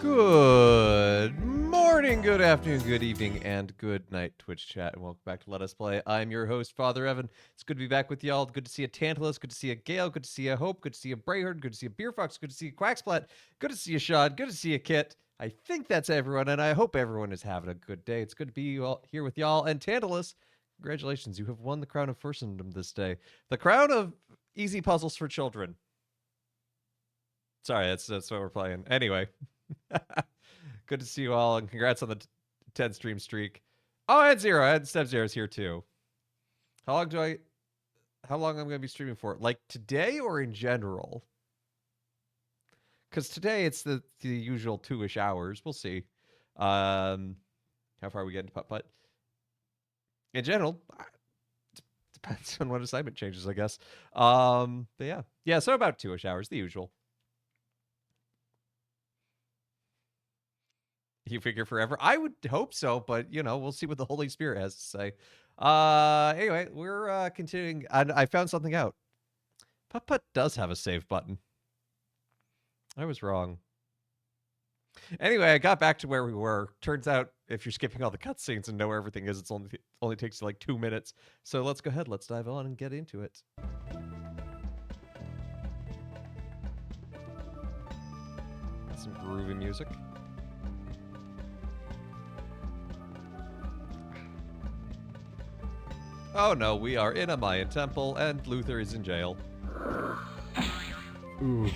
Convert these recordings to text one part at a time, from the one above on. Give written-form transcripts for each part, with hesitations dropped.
Good morning, good afternoon, good evening, and good night, Twitch chat, and welcome back to Let Us Play. I'm your host, Father Evan. It's good to be back with y'all. Good to see a Tantalus, good to see a Gale, good to see a Hope, good to see a Brayherd, good to see a Beer Fox, good to see a Quacksplat, good to see a Shad, good to see a Kit. I think that's everyone, and I hope everyone is having a good day. It's good to be here with y'all. And Tantalus, congratulations, you have won the crown of Fursendom this day. The crown of easy puzzles for children. Sorry, that's what we're playing. Anyway. Good to see you all, and congrats on the 10 stream streak. Oh, I had Zero. I had Step Zero's here too. How long I'm going to be streaming for? Like today or in general? Because today it's the usual 2-ish hours. We'll see. How far we get into Putt-Putt? In general, depends on what assignment changes, I guess. But yeah. Yeah, so about 2-ish hours, the usual. You figure forever? I would hope so, but, you know, we'll see what the Holy Spirit has to say. Anyway, we're continuing. I found something out. Putt-Putt does have a save button. I was wrong. Anyway, I got back to where we were. Turns out, if you're skipping all the cutscenes and know where everything is, it's only takes you like 2 minutes. So let's go ahead. Let's dive on and get into it. Some groovy music. Oh no, we are in a Mayan temple, and Luther is in jail.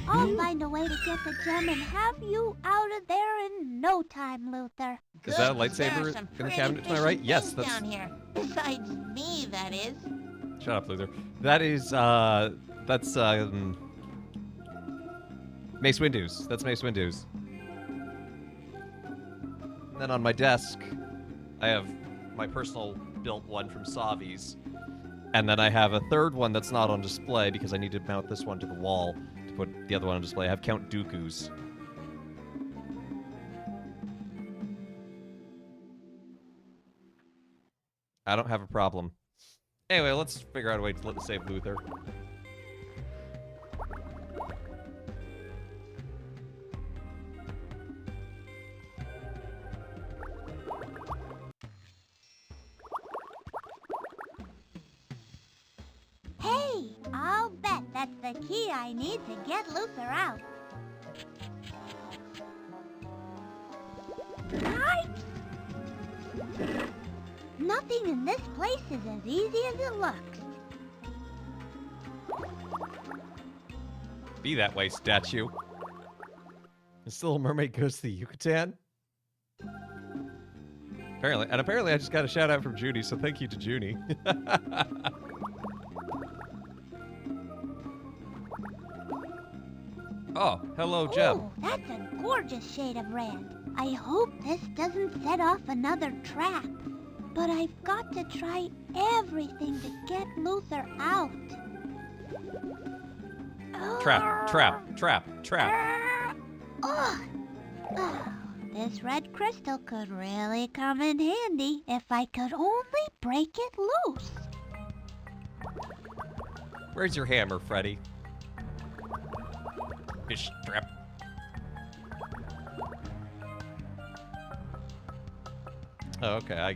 I'll find a way to get the gem and have you out of there in no time, Luther. Is that a lightsaber in the cabinet to my right? Yes, that's... down here. Besides me, that is. Shut up, Luther. That is, that's, Mace Windu's. That's Mace Windu's. And then on my desk, I have my personal built one from Savi's. And then I have a third one that's not on display because I need to mount this one to the wall to put the other one on display. I have Count Dooku's. I don't have a problem. Anyway, let's figure out a way to save Luther. Hey, I'll bet that's the key I need to get Luther out. Nothing in this place is as easy as it looks. Be that way, statue. This Little Mermaid goes to the Yucatan? Apparently I just got a shout out from Judy, so thank you to Junie. Oh, hello, Gem. Oh, that's a gorgeous shade of red. I hope this doesn't set off another trap. But I've got to try everything to get Luther out. Trap. Oh, this red crystal could really come in handy if I could only break it loose. Where's your hammer, Freddy? Fish trap. Oh, okay, I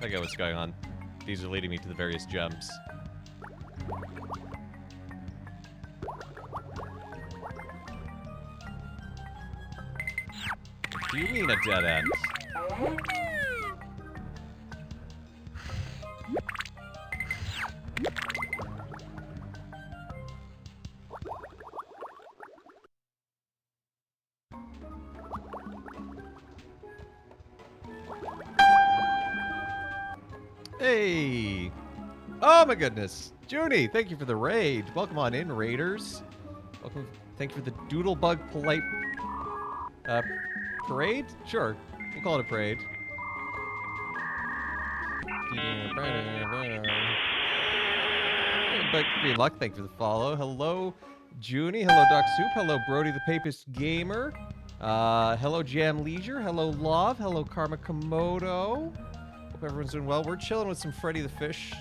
get what's going on. These are leading me to the various gems. Do you mean a dead end? Hey! Oh my goodness. Junie, thank you for the raid. Welcome on in, raiders. Welcome. Thank you for the Doodlebug polite parade? Sure. We'll call it a parade. But Green Luck, thank you for the follow. Hello, Junie. Hello, Doc Soup. Hello, Brody the Papist Gamer. Hello, Jam Leisure. Hello, Love. Hello, Karma Komodo. Hope everyone's doing well. We're chilling with some Freddy the Fish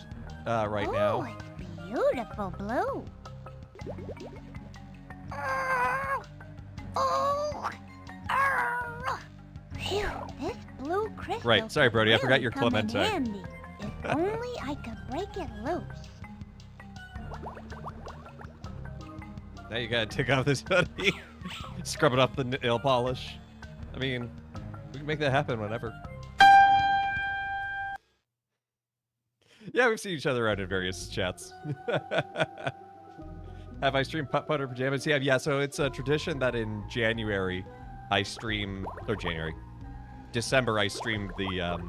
right now. Oh, it's beautiful blue. Oh, Phew, this blue crystal. Right, sorry, could Brody, I forgot really your come in Clementine. handy. If only I could break it loose. Now you gotta take off this hoodie. Scrub it off the nail polish. I mean, we can make that happen whenever. Yeah, we've seen each other out in various chats. Have I streamed Putt-Putt or Pajamas? Yeah, so it's a tradition that in January I stream, or December I stream the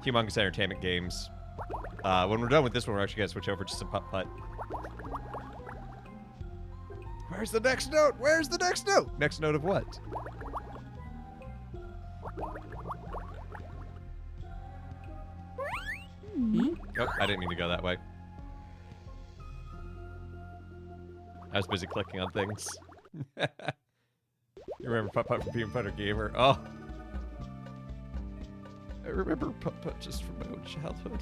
Humongous Entertainment games. When we're done with this one, we're actually gonna switch over to some Putt-Putt. Where's the next note? Where's the next note? Next note of what? Oh, I didn't mean to go that way. I was busy clicking on things. You remember Putt-Putt from Peanut Butter Gamer? Oh. I remember Putt-Putt just from my own childhood.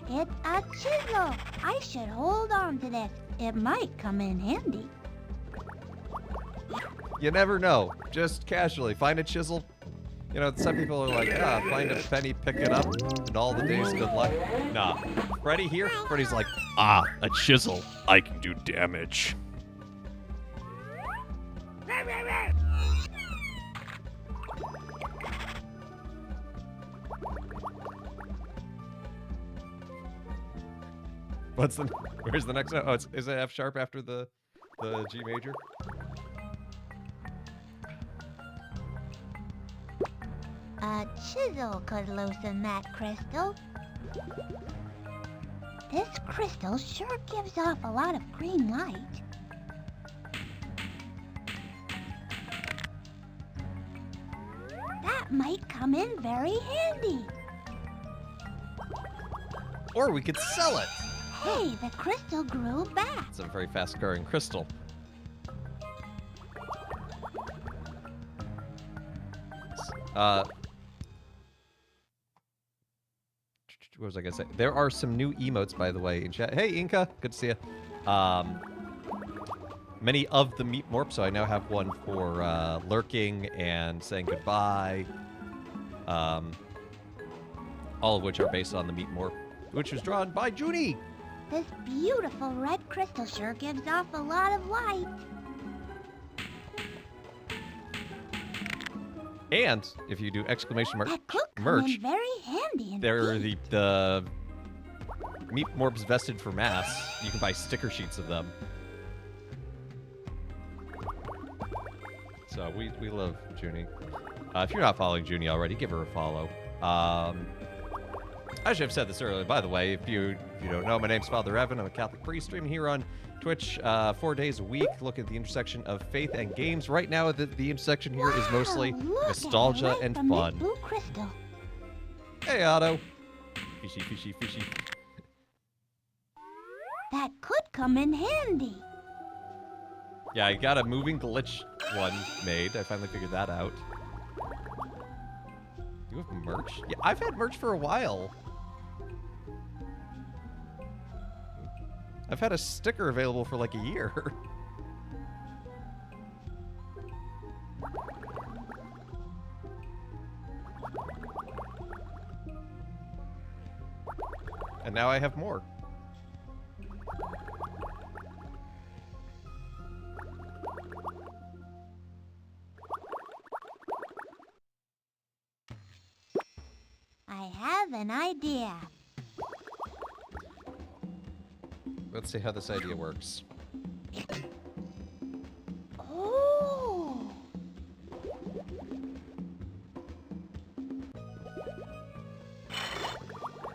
It's a chisel. I should hold on to this. It might come in handy. You never know. Just casually. Find a chisel. You know, some people are like, find a penny, pick it up, and all the days, good luck. Nah. Freddy here? Freddy's like, a chisel. I can do damage. Where's the next note? Oh, is it F sharp after the G major? A chisel could loosen that crystal. This crystal sure gives off a lot of green light. That might come in very handy. Or we could sell it. Hey, the crystal grew back. It's a very fast-growing crystal. What was I gonna say? There are some new emotes, by the way, in chat. Hey, Inca, good to see you. Many of the Meat Morp, so I now have one for lurking and saying goodbye. All of which are based on the Meat Morp, which was drawn by Junie. This beautiful red crystal sure gives off a lot of light. And if you do exclamation mark That could come merch, in very handy there are indeed. the Meat Morps vested for mass. You can buy sticker sheets of them. So we love Junie. If you're not following Junie already, give her a follow. I should have said this earlier, by the way. If you don't know, my name's Father Evan. I'm a Catholic priest streaming here on Twitch 4 days a week, looking at the intersection of faith and games. Right now, the intersection here is mostly Look nostalgia at the light and from this fun. blue crystal. Hey, Otto. Fishy, fishy, fishy. That could come in handy. Yeah, I got a moving glitch one made. I finally figured that out. You have merch? Yeah, I've had merch for a while. I've had a sticker available for like a year. And now I have more. I have an idea. Let's see how this idea works. Oh!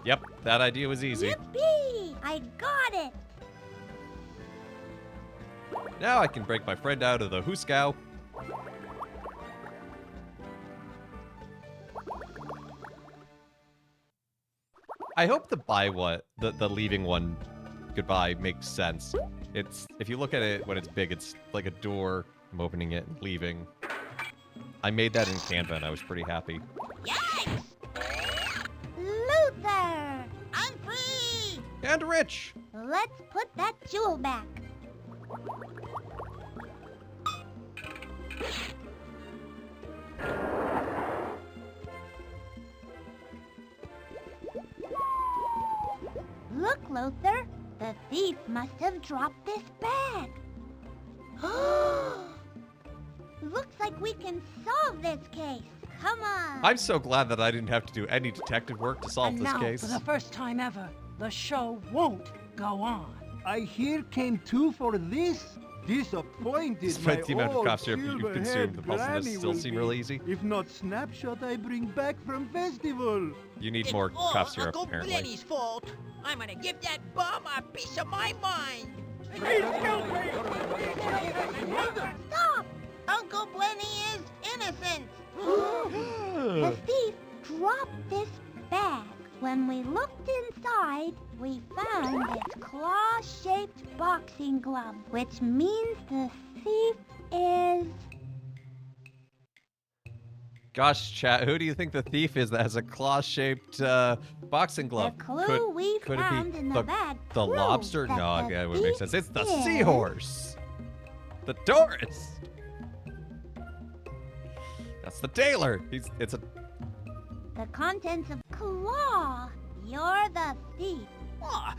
Yep, that idea was easy. Yippee! I got it! Now I can break my friend out of the Huskow. I hope the leaving one goodbye makes sense. If you look at it when it's big, it's like a door. I'm opening it and leaving. I made that in Canva and I was pretty happy. Yikes! Luther! I'm free! And rich! Let's put that jewel back. Luther. The thief must have dropped this bag. Looks like we can solve this case. Come on. I'm so glad that I didn't have to do any detective work to solve And this now, case. for the first time ever, the show won't go on. I hear came two for this. Disappointed Despite the my amount of old cough syrup you've silver-haired consumed, the puzzle granny still will seem be. real easy. If not snapshot I bring back from festival. You need It's more all cough syrup, Uncle apparently. Blenny's fault. I'm gonna give that bum a piece of my mind. Stop! Uncle Blenny is innocent. The thief dropped this bag. When we looked inside, we found this claw-shaped boxing glove, which means the thief is... Gosh, chat, who do you think the thief is that has a claw-shaped boxing glove? The clue we could it found be in the the, bag the proves lobster? that No, the yeah, it would make thief sense. It's the is- seahorse. The Doris. That's the tailor. It's a... The contents of claw. You're the thief. Aw,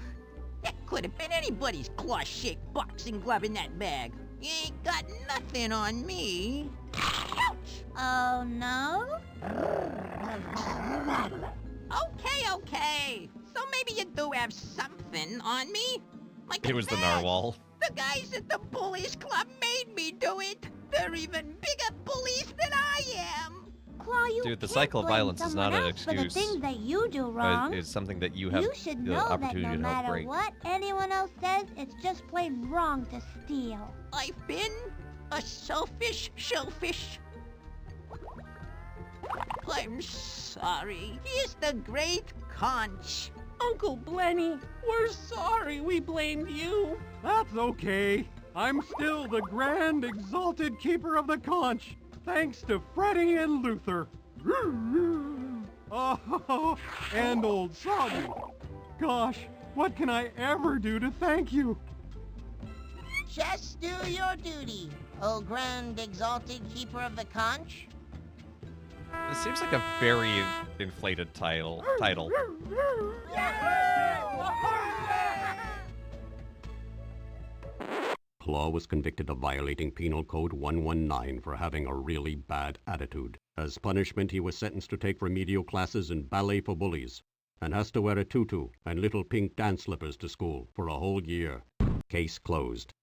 that could have been anybody's claw-shaped boxing glove in that bag. You ain't got nothing on me. Ouch! Oh, no? Okay. So maybe you do have something on me? Like It a was the badge. narwhal. The guys at the Bullies Club made me do it. They're even bigger bullies than I am. Claw, you Dude, the can't cycle of blame violence is someone not an else for the excuse. things that you do wrong. It's something that you have You should the know that opportunity no to help matter break. what anyone else says, it's just plain wrong to steal. I've been a selfish shellfish. I'm sorry. He's the great conch. Uncle Blenny, we're sorry we blamed you. That's okay. I'm still the grand exalted keeper of the conch. Thanks to Freddy and Luther. Oh, and old Soggy. Gosh, what can I ever do to thank you? Just do your duty, O grand exalted keeper of the conch. This seems like a very inflated title. Claw was convicted of violating Penal Code 119 for having a really bad attitude. As punishment, he was sentenced to take remedial classes in ballet for bullies and has to wear a tutu and little pink dance slippers to school for a whole year. Case closed.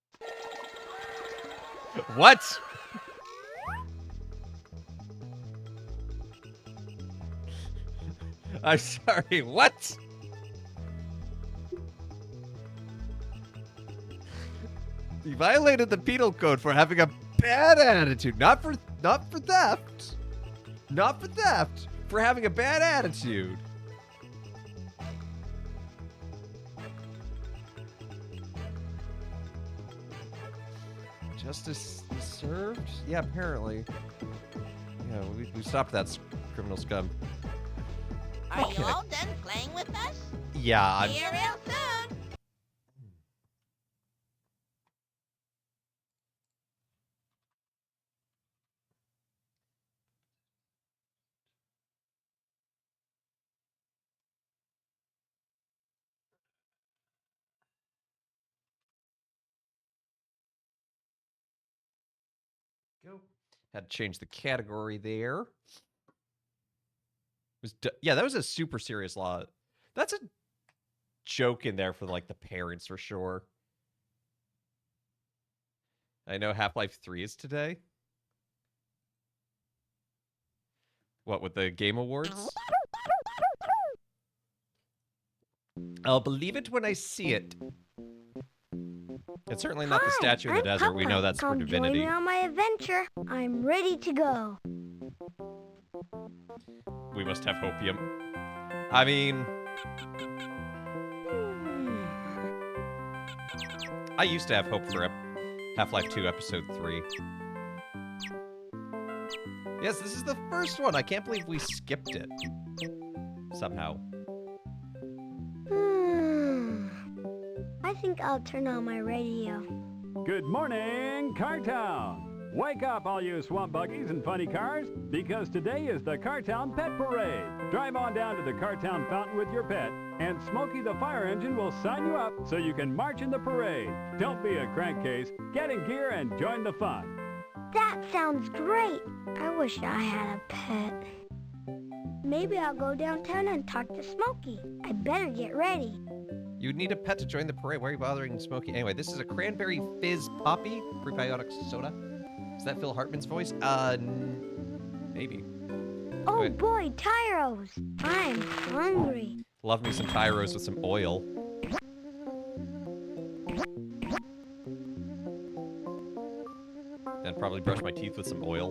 What? I'm sorry, what? He violated the penal code for having a bad attitude, not for theft. Not for theft, for having a bad attitude. Justice is served? Yeah, apparently. Yeah, we stopped that criminal scum. Are Okay. you all done playing with us? Yeah, I'm... See you real soon. Go. Had to change the category there. Yeah, that was a super serious law. That's a joke in there for like the parents for sure. I know Half-Life 3 is today. What, with the Game Awards? I'll believe it when I see it. It's certainly not the statue in the desert. We know that's for divinity. Join me on my adventure. I'm ready to go. We must have hopium. I mean... I used to have hope for Half-Life 2 Episode 3. Yes, this is the first one. I can't believe we skipped it. Somehow. I think I'll turn on my radio. Good morning, Cartown. Wake up, all you swamp buggies and funny cars, because today is the Cartown Pet Parade. Drive on down to the Cartown Fountain with your pet, and Smokey the Fire Engine will sign you up so you can march in the parade. Don't be a crankcase. Get in gear and join the fun. That sounds great. I wish I had a pet. Maybe I'll go downtown and talk to Smokey. I better get ready. You would need a pet to join the parade. Why are you bothering Smokey? Anyway, this is a cranberry fizz poppy prebiotic soda. Is that Phil Hartman's voice? Maybe. Oh Wait. boy, Tyros. I'm hungry. Love me some Tyros with some oil. Then probably brush my teeth with some oil.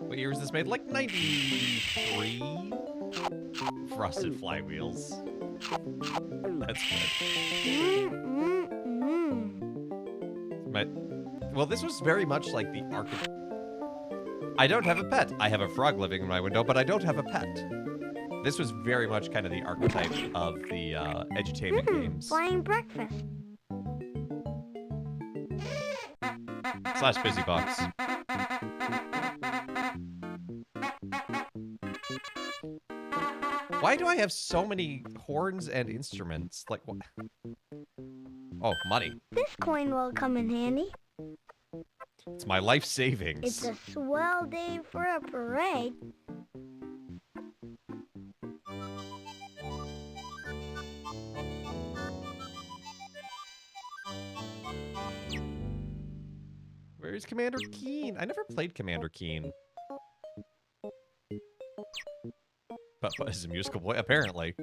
What year is this made? Like 93? Frosted flywheels. That's good. Well, this was very much like the archetype. I don't have a pet. I have a frog living in my window, but I don't have a pet. This was very much kind of the archetype of the edutainment games. Flying breakfast. / busy box. Why do I have so many horns and instruments? Like what? Oh, money. This coin will come in handy. It's my life savings. It's a swell day for a parade. Where's Commander Keen? I never played Commander Keen. But is a musical boy? Apparently.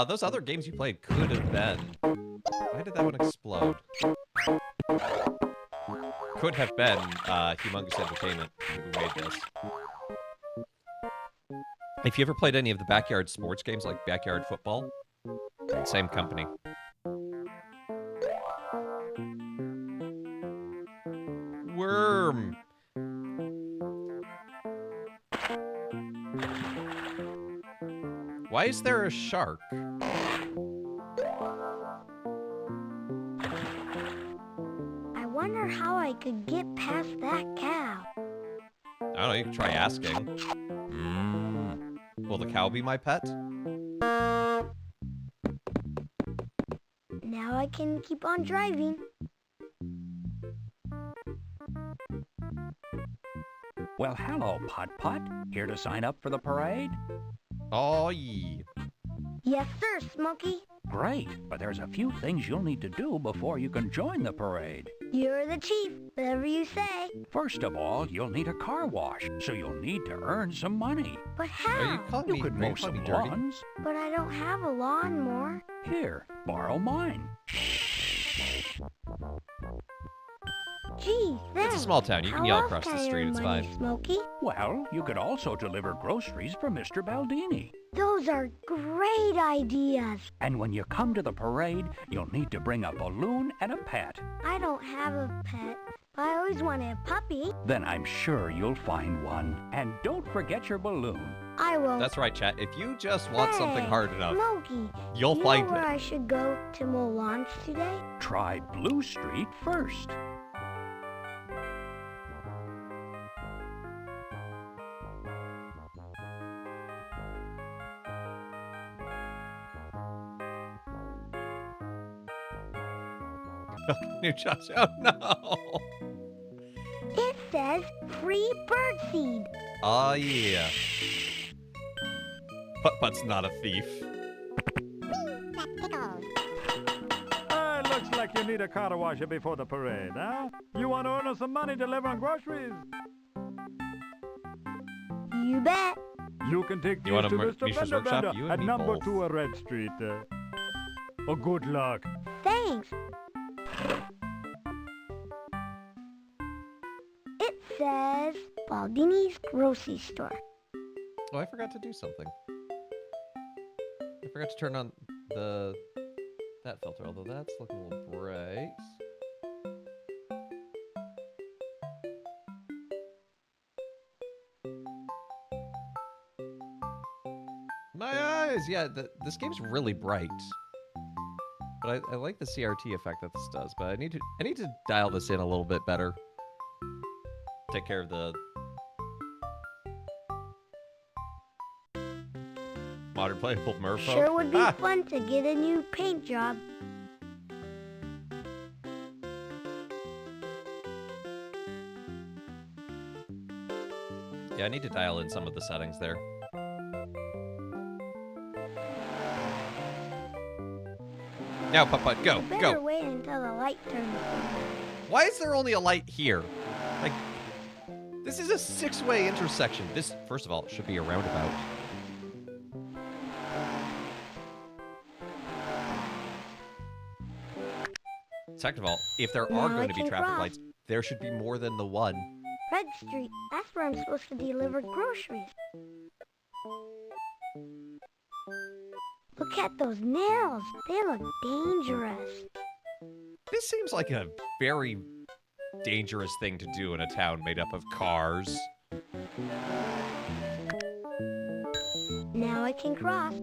Those other games you played could have been. Why did that one explode? Could have been Humongous Entertainment who made this. If you ever played any of the backyard sports games like Backyard Football, same company. Worm. Why is there a shark? I wonder how I could get past that cow. I don't know, you can try asking. Will the cow be my pet? Now I can keep on driving. Well, hello, Putt-Putt. Here to sign up for the parade? Oh, yeah. Yes, sir, Smokey. Great, but there's a few things you'll need to do before you can join the parade. You're the chief. Whatever you say. First of all, you'll need a car wash, so you'll need to earn some money. But Are you how? calling You me, could are you mow calling some me dirty? lawns. But I don't have a lawnmower. Here, borrow mine. Gee, thanks. It's a small town. You can How yell else across can the I street. earn It's money, fine. Smokey? Well, you could also deliver groceries for Mr. Baldini. Those are great ideas. And when you come to the parade, you'll need to bring a balloon and a pet. I don't have a pet, but I always wanted a puppy. Then I'm sure you'll find one. And don't forget your balloon. I won't. That's right, chat. If you just want something Hey, hard enough, Smokey, you'll do you find know where it. I should go to mow lawns today? Try Blue Street first. New Josh. Oh no. It says free birdseed. Oh yeah. Putt-Putt's not a thief. Looks like you need a car washer before the parade, huh? You want to earn us some money delivering groceries? You bet. You can take You these want to a Mr. Misha's Fender workshop? Bender You and at me number both. 2 of Red Street. Good luck. Thanks. It says Baldini's grocery store. Oh, I forgot to do something. I forgot to turn on that filter, although that's looking a little bright. My eyes! Yeah, this game's really bright. But But I like the CRT effect that this does, but I need to dial this in a little bit better. Take care of the modern playable merfolk. Sure would be fun to get a new paint job. Yeah, I need to dial in some of the settings there. Now, Putt-Putt, go, You better wait until the light turns on. Why is there only a light here? Like, this is a 6-way intersection. This, first of all, should be a roundabout. Second of all, if there are Now going I to be can traffic cross. lights, there should be more than the one. Red Street, that's where I'm supposed to deliver groceries. Look at those nails. They look dangerous. This seems like a very dangerous thing to do in a town made up of cars. Now I can cross.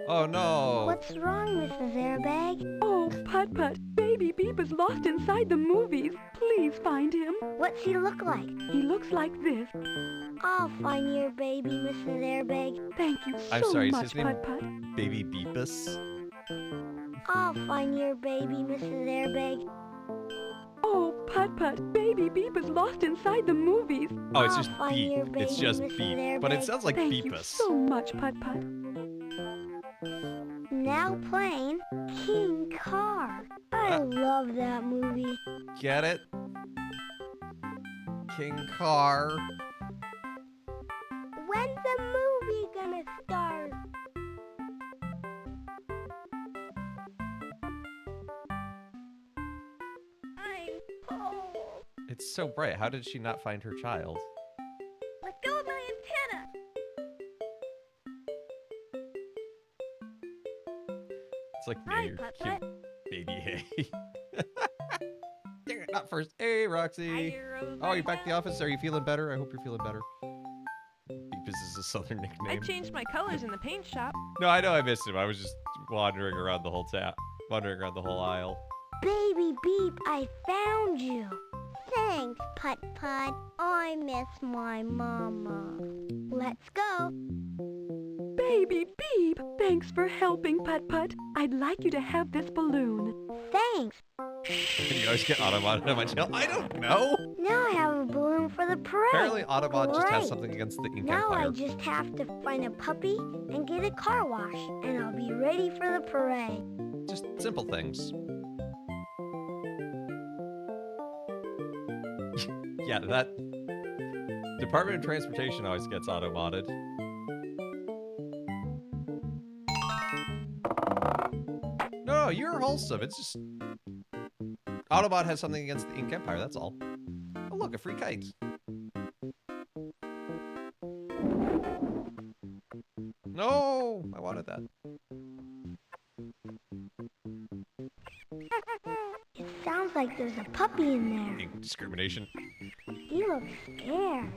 Oh no! What's wrong, Mrs. Airbag? Oh, Putt-Putt, Baby Beep is lost inside the movies. Please find him. What's he look like? He looks like this. I'll find your baby, Mrs. Airbag. Thank you I'm so sorry, is much, his name Putt-Putt. Baby Beepus? I'll find your baby, Mrs. Airbag. Oh, Putt-Putt, Baby Beep is lost inside the movies. Oh, it's I'll just find Beep. your It's baby, just Mrs. Beep. But it Airbag. sounds like Thank you Beepus. so much, Putt-Putt. Now playing King Car. I love that movie. Get it? King Car. When's the movie gonna start? I'm cold. It's so bright. How did she not find her child? Let go of my antenna. It's like Hi, me, your Putt-Putt. cute baby hay. Dang it, not first. Hey, Roxy. Oh, you back at the office? Are you feeling better? I hope you're feeling better. Beepus is a southern I nickname. changed my colors in the paint shop. No, I know I missed him. I was just wandering around the whole wandering around the whole aisle. Baby Beep, I found you. Thanks, Putt-Putt. I miss my mama. Let's go. Baby Beep, thanks for helping, Putt-Putt. I'd like you to have this balloon. Thanks. Can you always get Autobot on my channel? I don't know. Now I have a balloon for the parade. Apparently, Autobot just has Great. something against the Ink Now I Empire. just have to find a puppy and get a car wash, and I'll be ready for the parade. Just simple things. Yeah, that Department of Transportation always gets auto-modded. No, you're wholesome. It's just Autobot has something against the Ink Empire. That's all. Oh, look, a free kite. No, I wanted that. It sounds like there's a puppy in there. Ink discrimination. He looks scared.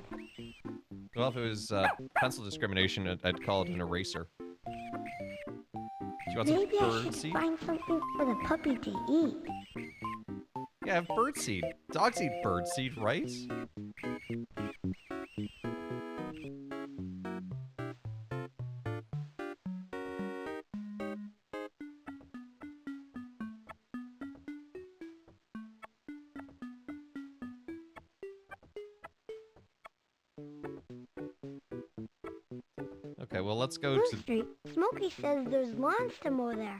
Well, if it was pencil discrimination, I'd call it an eraser. Do you want some Maybe I bird should seed? find something for the puppy to eat. Yeah, have bird seed. Dogs eat bird seed, right? Okay, well, let's go Blue to... Street. Smokey says there's lawns to mow there.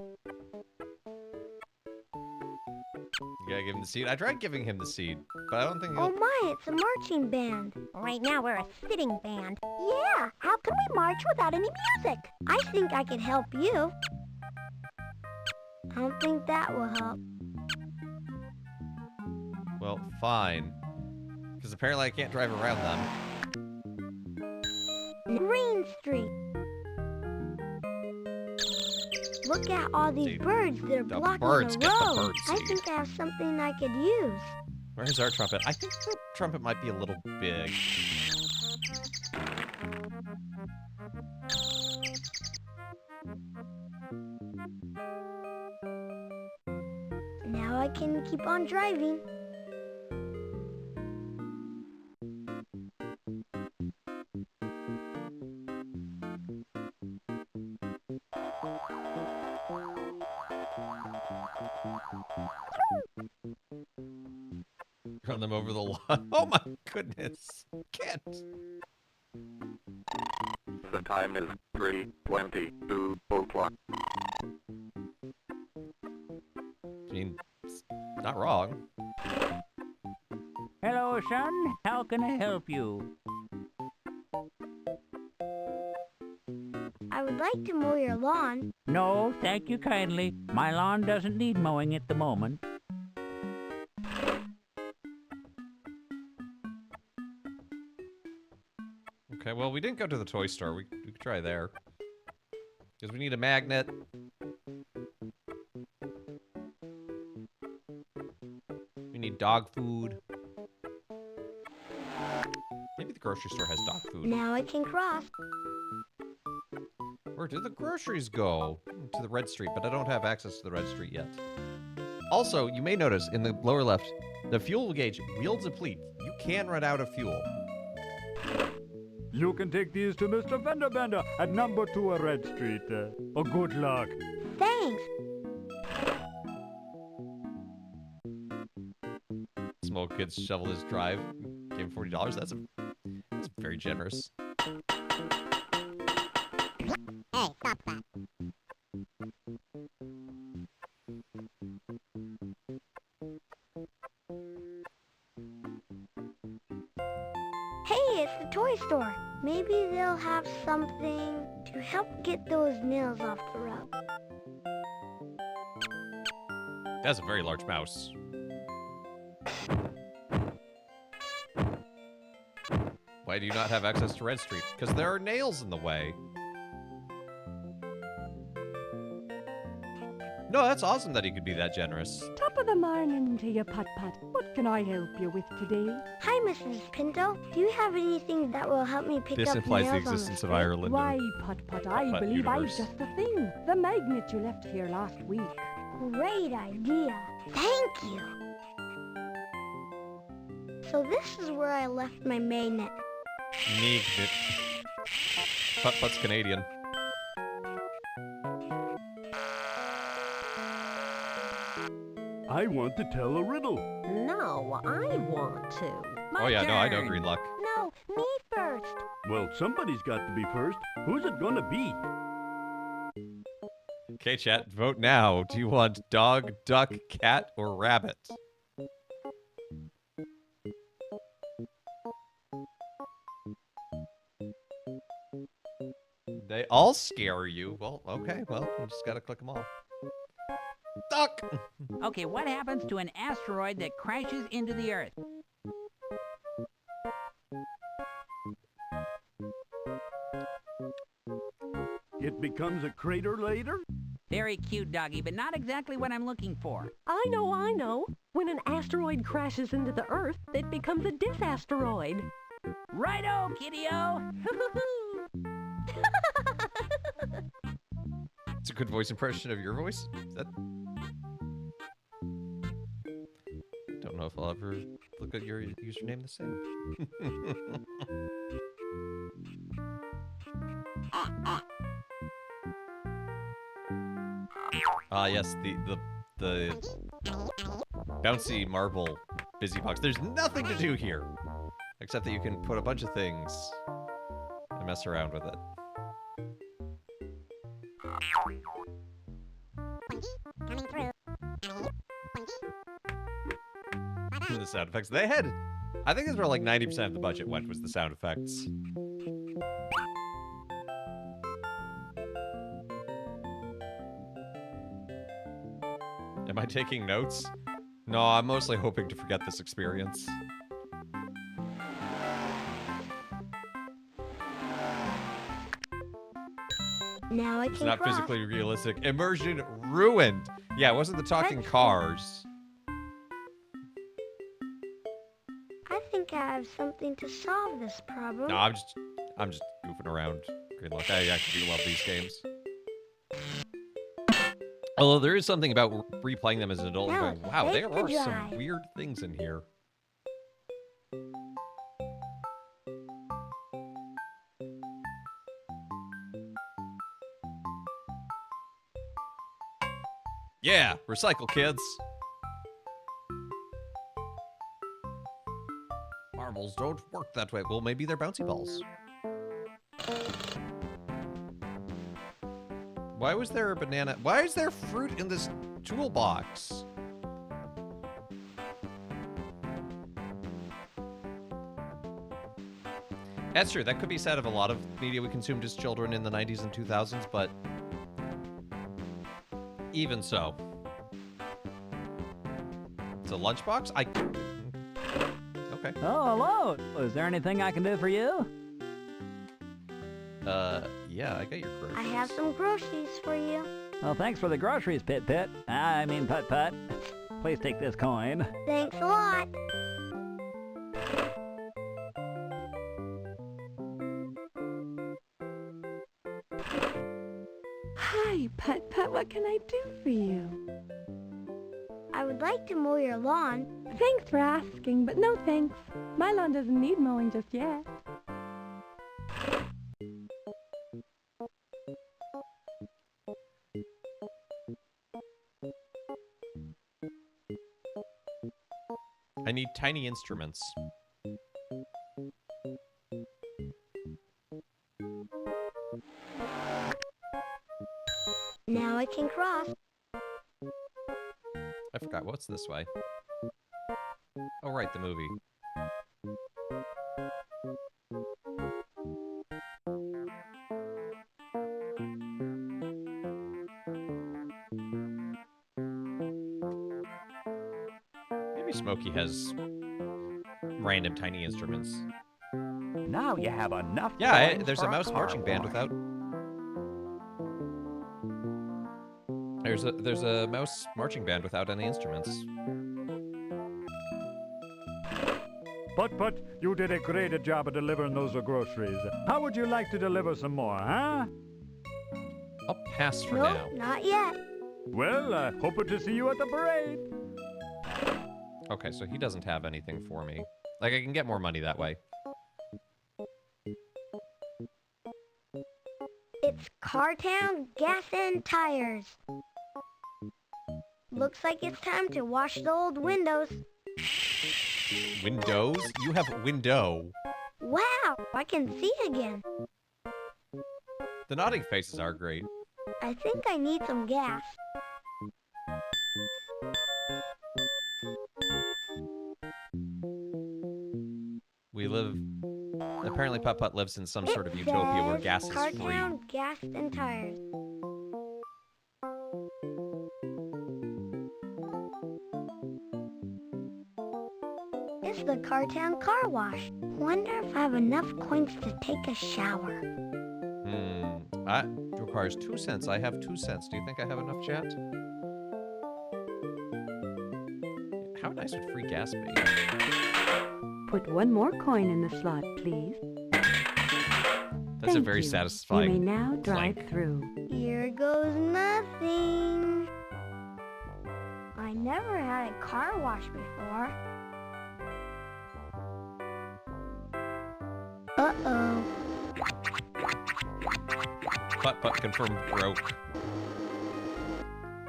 You gotta give him the seed. I tried giving him the seed, but I don't think he'll... Oh my, it's a marching band. Right now we're a sitting band. Yeah, how can we march without any music? I think I could help you. I don't think that will help. Well, fine. Because apparently I can't drive around them. Green Street. Look at all these See, birds. They're the blocking birds the get the road. bird I seed. think I have something I could use. Where's our trumpet? I think the trumpet might be a little big. I can keep on driving. Run them over the lawn. Oh my goodness. Can't. The time is 3:22 o'clock. I mean, it's not wrong. Hello, son. How can I help you? I would like to mow your lawn. No, thank you kindly. My lawn doesn't need mowing at the moment. Okay, well, we didn't go to the toy store. We could try there. Because we need a magnet. We need dog food. Maybe the grocery store has dog food. Now I can cross. Where do the groceries go? To the red street, but I don't have access to the red street yet. Also, you may notice in the lower left, the fuel gauge will deplete. You can run out of fuel. You can take these to Mr. Fender Bender at number 2 Red Street. Good luck. Thanks. Small kids shovel his drive. Gave him $40. That's very generous. Hey, stop that. Hey, it's the toy store. Maybe they'll have something to help get those nails off the rug. That's a very large mouse. Why do you not have access to Red Street? Because there are nails in the way. No, that's awesome that he could be that generous. Top of the morning to you, Putt-Putt. What can I help you with today? Hi, Mrs. Pinto. Do you have anything that will help me pick This up implies the nails on existence of street? Ireland. Why, Putt-Putt, I Putt believe universe. I've just the thing. The magnet you left here last week. Great idea. Thank you. So this is where I left my magnet. Magnet. Putt-Putt's Canadian. I want to tell a riddle. No, I want to. Oh yeah, no, I know Green Luck. No, me first. Well, somebody's got to be first. Who's it gonna be? Okay, chat, vote now. Do you want dog, duck, cat, or rabbit? They all scare you. Well, okay, well, you just gotta click them all. Duck! Okay, what happens to an asteroid that crashes into the Earth? It becomes a crater later? Very cute, doggy, but not exactly what I'm looking for. I know. When an asteroid crashes into the Earth, it becomes a disasteroid. Righto, kiddo! It's a good voice impression of your voice. Is that... Don't know if I'll ever look at your username the same. Ah, yes, the bouncy marble busy box. There's nothing to do here, except that you can put a bunch of things and mess around with it. Coming through. The sound effects. They had, I think it's where like 90% of the budget went was the sound effects. Am I taking notes? No, I'm mostly hoping to forget this experience. Now I It's can not cross. physically realistic. Immersion ruined. Yeah, it wasn't the talking cars. I think I have something to solve this problem. No, I'm just goofing around. Green Luck. I actually do love these games. Although there is something about replaying them as an adult and Now going, it's wow, safe there to are drive. some weird things in here. Yeah, recycle, kids. Marbles don't work that way. Well, maybe they're bouncy balls. Why was there a banana? Why is there fruit in this toolbox? That's true. That could be said of a lot of media we consumed as children in the 90s and 2000s, but even so. It's a lunchbox? Okay. Oh, hello. Is there anything I can do for you? Yeah, I got your groceries. I have some groceries for you. Well, thanks for the groceries, Pit-Pit. I mean Putt-Putt. Please take this coin. Thanks a lot. Hi, Putt-Putt. What can I do for you? I would like to mow your lawn. Thanks for asking, but no thanks. My lawn doesn't need mowing just yet. I need tiny instruments. Now I can cross. I forgot. What's this way? Oh, right, the movie. Maybe Smokey has random tiny instruments. Now you have enough. Yeah, coins there's for a mouse car marching band wash. without. There's a mouse marching band without any instruments. Putt-Putt, you did a great job of delivering those groceries. How would you like to deliver some more, huh? I'll pass for Nope, now. not yet. Well, hoping to see you at the parade. Okay, so he doesn't have anything for me. Like, I can get more money that way. It's Cartown Gas and Tires. Looks like it's time to wash the old windows. Windows? You have window. Wow, I can see again. The nodding faces are great. I think I need some gas. We live... Apparently Putt-Putt lives in some sort of It utopia where says gas is free. Cartown Gas and Tires. It's the Cartown Car Wash. Wonder if I have enough coins to take a shower. It requires 2 cents. I have 2 cents. Do you think I have enough, chat? How nice would free gas be? Put one more coin in the slot, please. That's a Thank very you. satisfying You may now drive clank. through. Here goes nothing. I never had a car wash before. Uh-oh. Putt-Putt confirmed broke.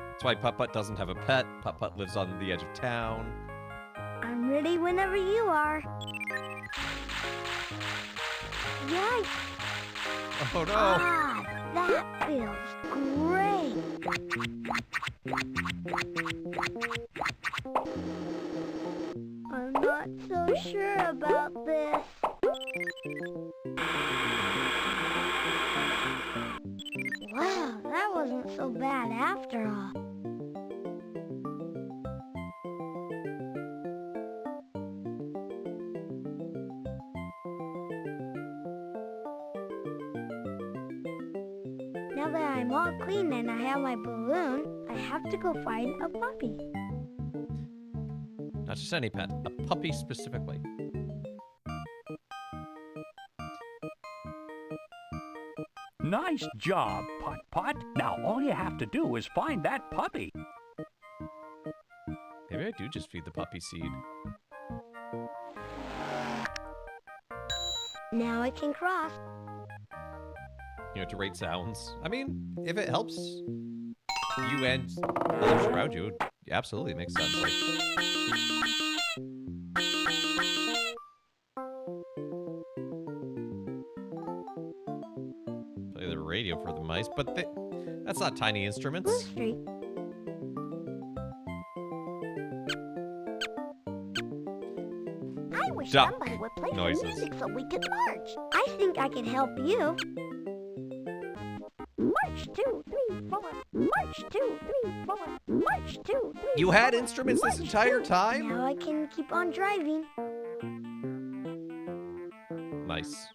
That's why Putt-Putt doesn't have a pet. Putt-Putt lives on the edge of town. I'm ready whenever you are. Yikes! Oh no! Ah, that feels great. I'm not so sure about this. Wow, that wasn't so bad after all. Now that I'm all clean and I have my balloon, I have to go find a puppy. Not just any pet, a puppy specifically. Nice job, Putt-Putt. Now all you have to do is find that puppy. Maybe I do just feed the puppy seed. Now I can cross. You know, to rate sounds. I mean, if it helps you and others around you, it absolutely makes sense. Like, play the radio for the mice, but that's not tiny instruments. Blue Street. I wish Duck somebody would play some noises. music so we could march. I think I can help you. March 2, 3, 4. March 2, 3, 4. March 2, 3. You had 4. instruments this March entire 2. time? Now I can keep on driving. Nice.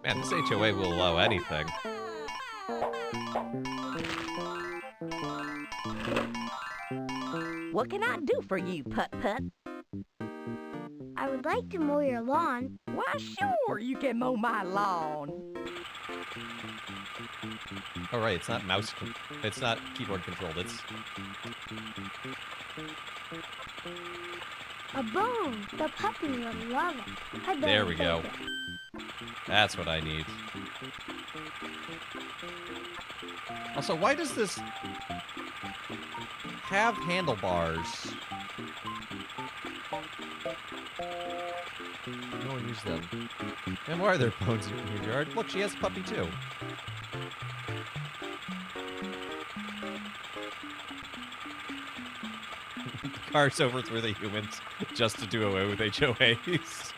Man, this HOA will allow anything. What can I do for you, Putt-Putt? I would like to mow your lawn. Why, sure, you can mow my lawn. Oh, right, it's not it's not keyboard controlled, it's... A bone. The puppy would love it. I better There we go. take it. That's what I need. Also, why does this have handlebars? No one used them. And why are there bones in your yard? Look, she has a puppy too. The cars overthrew the humans just to do away with HOAs.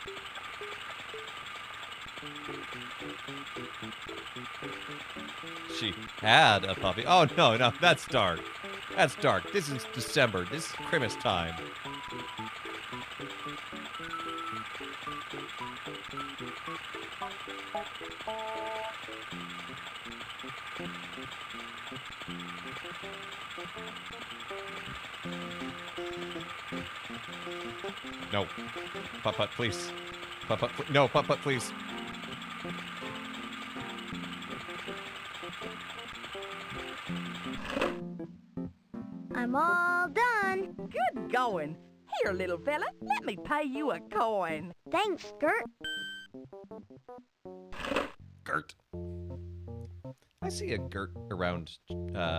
She had a puppy. Oh, no, that's dark. That's dark. This is December. This is Christmas time. No. Putt-Putt, please. Putt-Putt, no, Putt-Putt, please. I'm all done. Good going. Here, little fella, let me pay you a coin. Thanks, Skirt. Gert. I see a Gert around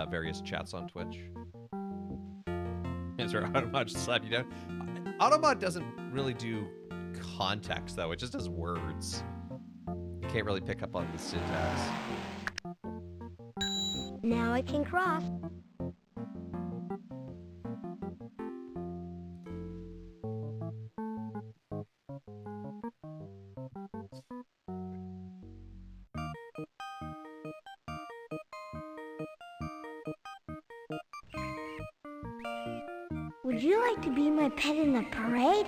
various chats on Twitch. Is there Autobot just slap you down? Autobot doesn't really do context, though. It just does words. You can't really pick up on the syntax. Now I can cross. Would you like to be my pet in the parade?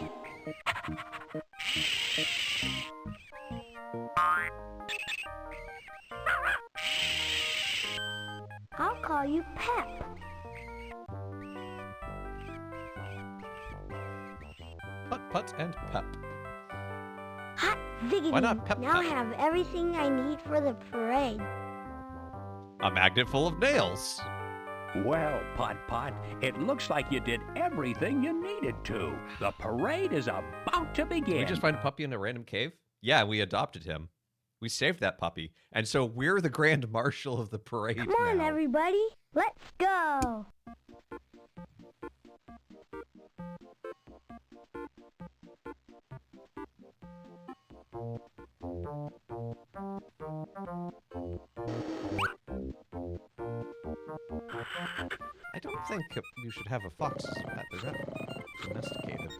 I'll call you Pep. Putt-Putt and Pep. Hot diggity. Why not Pep Now I Pep? have everything I need for the parade. A magnet full of nails. Well, Putt-Putt, it looks like you did everything you needed to. The parade is about to begin. Did we just find a puppy in a random cave? Yeah, we adopted him. We saved that puppy. And so we're the grand marshal of the parade Come on, now. everybody. Let's go. I don't think you should have a fox pet. They're not domesticated.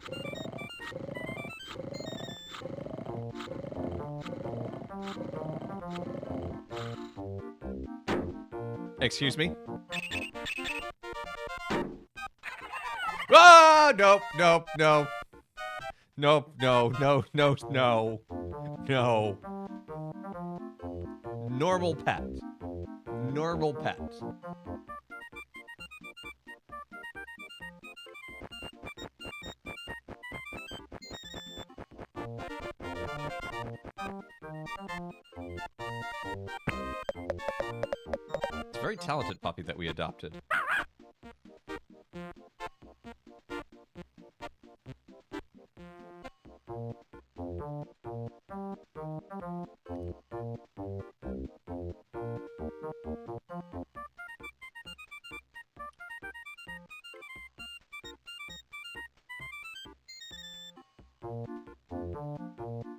Excuse me? Ah! Nope, nope, no. Nope, no, no, no, no. No. Normal pet. normal pet. It's a very talented puppy that we adopted.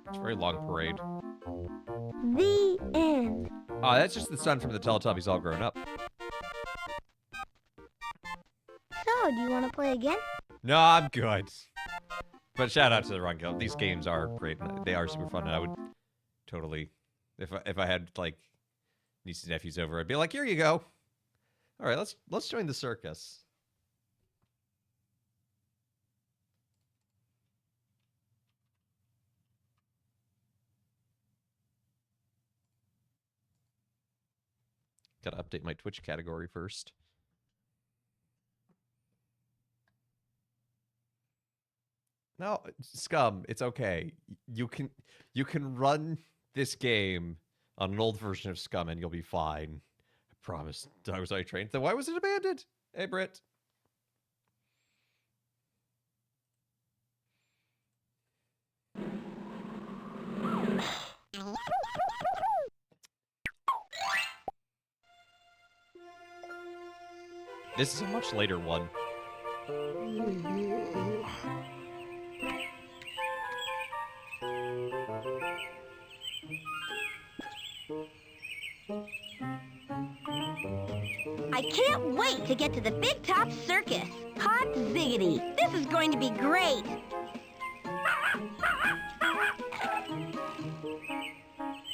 It's a very long parade. The end. Oh, that's just the son from the Teletubbies all grown up. So, do you want to play again? No, I'm good. But shout out to the Run Guild. These games are great. They are super fun, and I would totally, if I had like nieces and nephews over, I'd be like, here you go. All right, let's join the circus. Gotta update my Twitch category first. No, Scum, it's okay. You can run this game on an old version of Scum and you'll be fine. I promise. I was already trained. Then why was it abandoned? Hey, Britt. This is a much later one. I can't wait to get to the Big Top Circus. Hot ziggity. This is going to be great.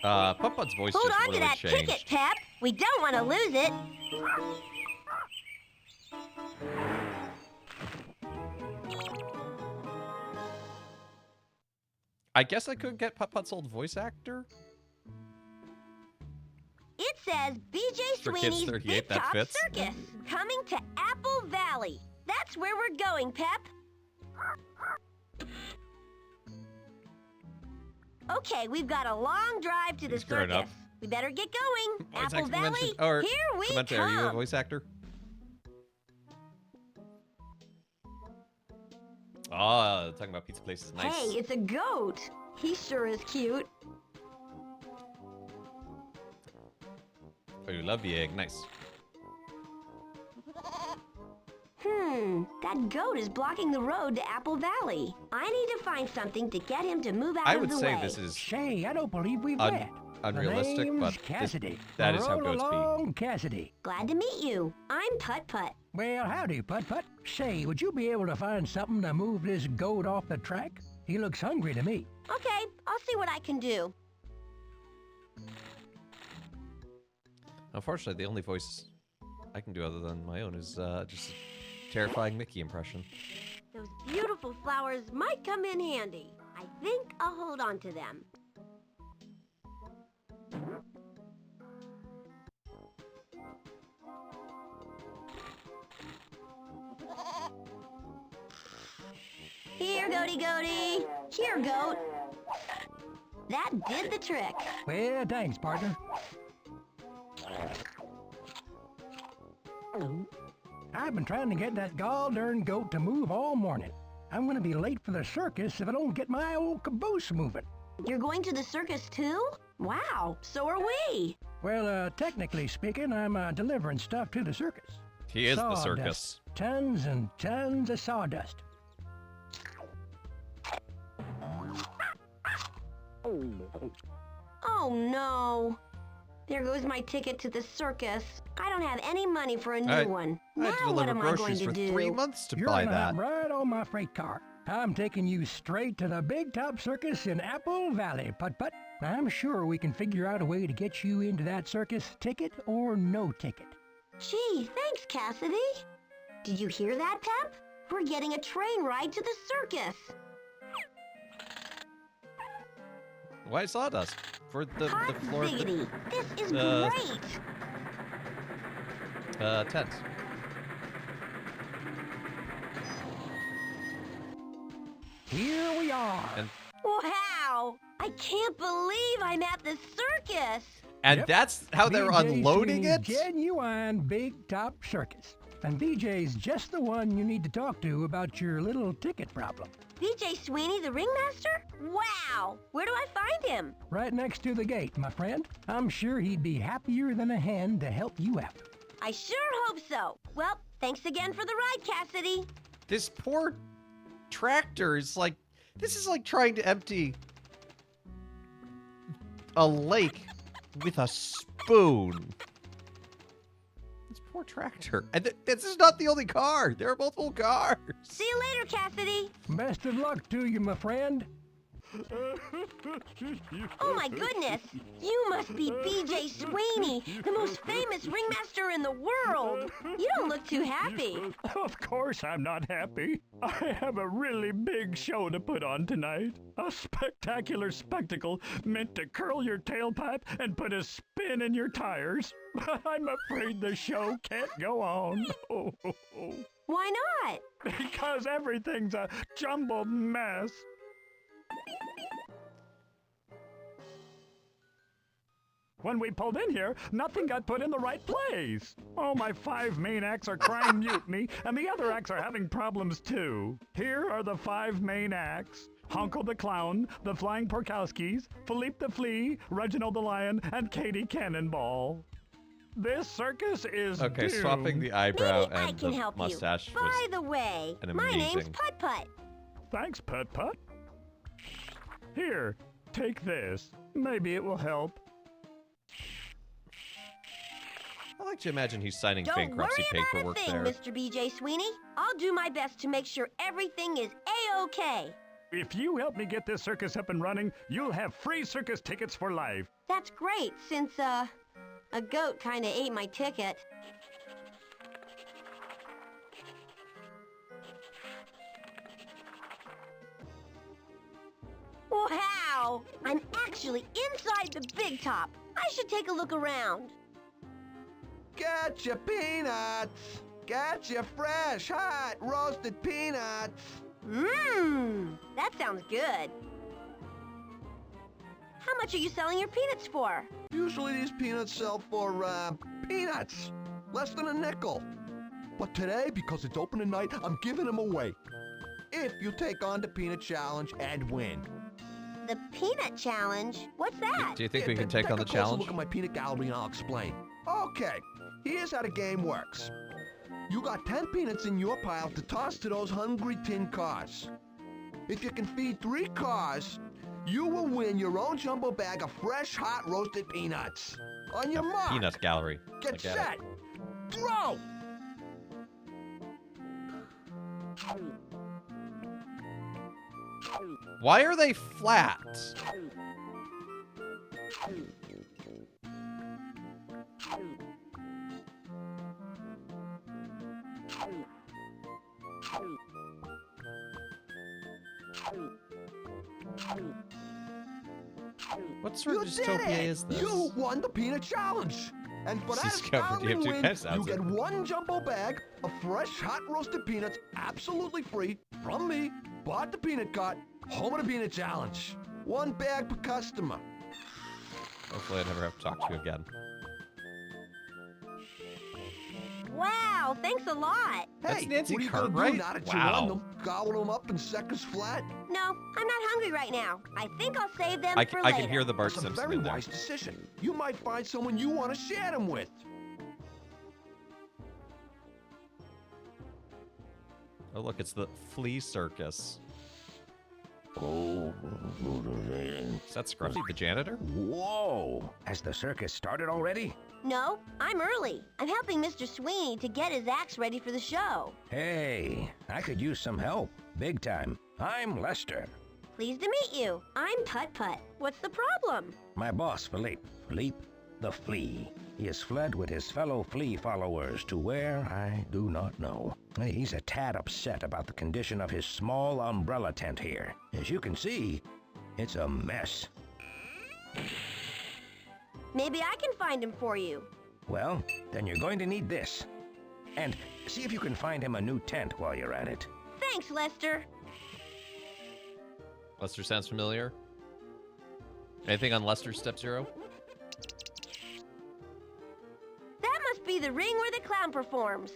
Putt-Putt's voice Hold just on really to that changed. ticket, Pep. We don't want to lose it. I guess I could get Putt-Putt's old voice actor. It says BJ For Kids Sweeney's 38, Big that Top fits. Circus, coming to Apple Valley. That's where we're going, Pep. Okay, we've got a long drive to the He's grown circus. up. We better get going. Voice Apple actor Valley, convention. Or here we Clemente, are you a come. voice actor? Ah, talking about pizza places. Nice. Hey, it's a goat. He sure is cute. Oh, you love the egg. Nice. That goat is blocking the road to Apple Valley. I need to find something to get him to move out I of would the say way. this is Say, I don't believe we've met. unrealistic, The name's but Cassidy. that is how Roll goats be. along, Cassidy. Glad to meet you. I'm Putt-Putt. Well, howdy, Putt-Putt. Say, would you be able to find something to move this goat off the track? He looks hungry to me. Okay, I'll see what I can do. Unfortunately, the only voice I can do other than my own is just a terrifying Mickey impression. Those beautiful flowers might come in handy. I think I'll hold on to them. Here, goaty goaty. Here, goat. That did the trick. Well, thanks, partner. I've been trying to get that gall-darn goat to move all morning. I'm gonna be late for the circus if I don't get my old caboose moving. You're going to the circus too? Wow, so are we. Well, technically speaking, I'm delivering stuff to the circus. He is the Sawdust. circus. Tons and tons of sawdust. Oh no. There goes my ticket to the circus. I don't have any money for a new one. I had to Now what deliver am I going groceries to for do? 3 months to You're buy gonna that. hop right on my freight car. I'm taking you straight to the Big Top Circus in Apple Valley, Putt-Putt. I'm sure we can figure out a way to get you into that circus, ticket or no ticket. Gee, thanks, Cassidy. Did you hear that, Pep? We're getting a train ride to the circus. Why sawdust? For the Hot floor. ziggity. This is Uh, great. Tent. Here we are. And Wow! I can't believe I'm at the circus! Yep. that's how they're BJ unloading Sweeney's it? Genuine Big Top Circus. And BJ's just the one you need to talk to about your little ticket problem. BJ Sweeney, the ringmaster? Wow! Where do I find him? Right next to the gate, my friend. I'm sure he'd be happier than a hen to help you out. I sure hope so. Well, thanks again for the ride, Cassidy. This poor tractor is like, this is like trying to empty a lake with a spoon. This poor tractor. And this is not the only car. There are multiple cars. See you later, Cassidy. Best of luck to you, my friend. Oh my goodness! You must be BJ Sweeney, the most famous ringmaster in the world. You don't look too happy. Of course I'm not happy. I have a really big show to put on tonight. A spectacular spectacle meant to curl your tailpipe and put a spin in your tires. But I'm afraid the show can't go on. Why not? Because everything's a jumbled mess. When we pulled in here, nothing got put in the right place. Oh, my 5 main acts are crying mutiny, and the other acts are having problems too. Here are the 5 main acts. Honko the Clown, the Flying Porkowskis, Philippe the Flea, Reginald the Lion, and Katie Cannonball. This circus is Okay, doomed. swapping the eyebrow Maybe I and can the help mustache you. was By the way, an my name's amazing- Putt-Putt. Thanks, Putt-Putt. Here, take this. Maybe it will help. I like to imagine he's signing Don't bankruptcy worry about a paperwork thing, there. Mr. BJ Sweeney. I'll do my best to make sure everything is A-OK. If you help me get this circus up and running, you'll have free circus tickets for life. That's great, since, a goat kinda ate my ticket. Wow! I'm actually inside the big top. I should take a look around. Gotcha peanuts! Gotcha fresh, hot, roasted peanuts! Mmm, that sounds good. How much are you selling your peanuts for? Usually these peanuts sell for, peanuts. Less than a nickel. But today, because it's open tonight, I'm giving them away. If you take on the peanut challenge and win. The peanut challenge? What's that? Do you think Yeah, we can take on the a closer challenge? look at my peanut gallery and I'll explain. Okay, here's how the game works. You got 10 peanuts in your pile to toss to those hungry tin cars. If you can feed 3 cars, you will win your own jumbo bag of fresh, hot, roasted peanuts. On your mark. Peanut gallery. I Get get set. Throw! Why are they flat? What sort You of did dystopia it! is this? You won the peanut challenge! And for that Discovered you have astounding two win, pets, you sounds get it. 1 jumbo bag of fresh, hot roasted peanuts, absolutely free, from me, bought the peanut cart, home of the peanut challenge. 1 bag per customer. Hopefully I never have to talk to you again. Wow, thanks a lot. That's Hey, Nancy what are you gonna Cartwright? do now that you Wow. won them? Gobble them up in seconds flat? No, I'm not hungry right now. I think I'll save them I for can, later. I can hear the Bart That's a Simpson very in there. wise decision. You might find someone you want to share them with. Oh, look, it's the Flea Circus. Oh, Is that Scruffy the janitor? Whoa! Has the circus started already? No, I'm early. I'm helping Mr. Sweeney to get his acts ready for the show. Hey, I could use some help. Big time. I'm Lester. Pleased to meet you. I'm Putt-Putt. What's the problem? My boss, Philippe. Philippe the Flea. He has fled with his fellow flea followers to where I do not know. He's a tad upset about the condition of his small umbrella tent here. As you can see, it's a mess. Maybe I can find him for you. Well, then you're going to need this. And see if you can find him a new tent while you're at it. Thanks, Lester. Lester sounds familiar. Anything on Lester's Step Zero? That must be the ring where the clown performs.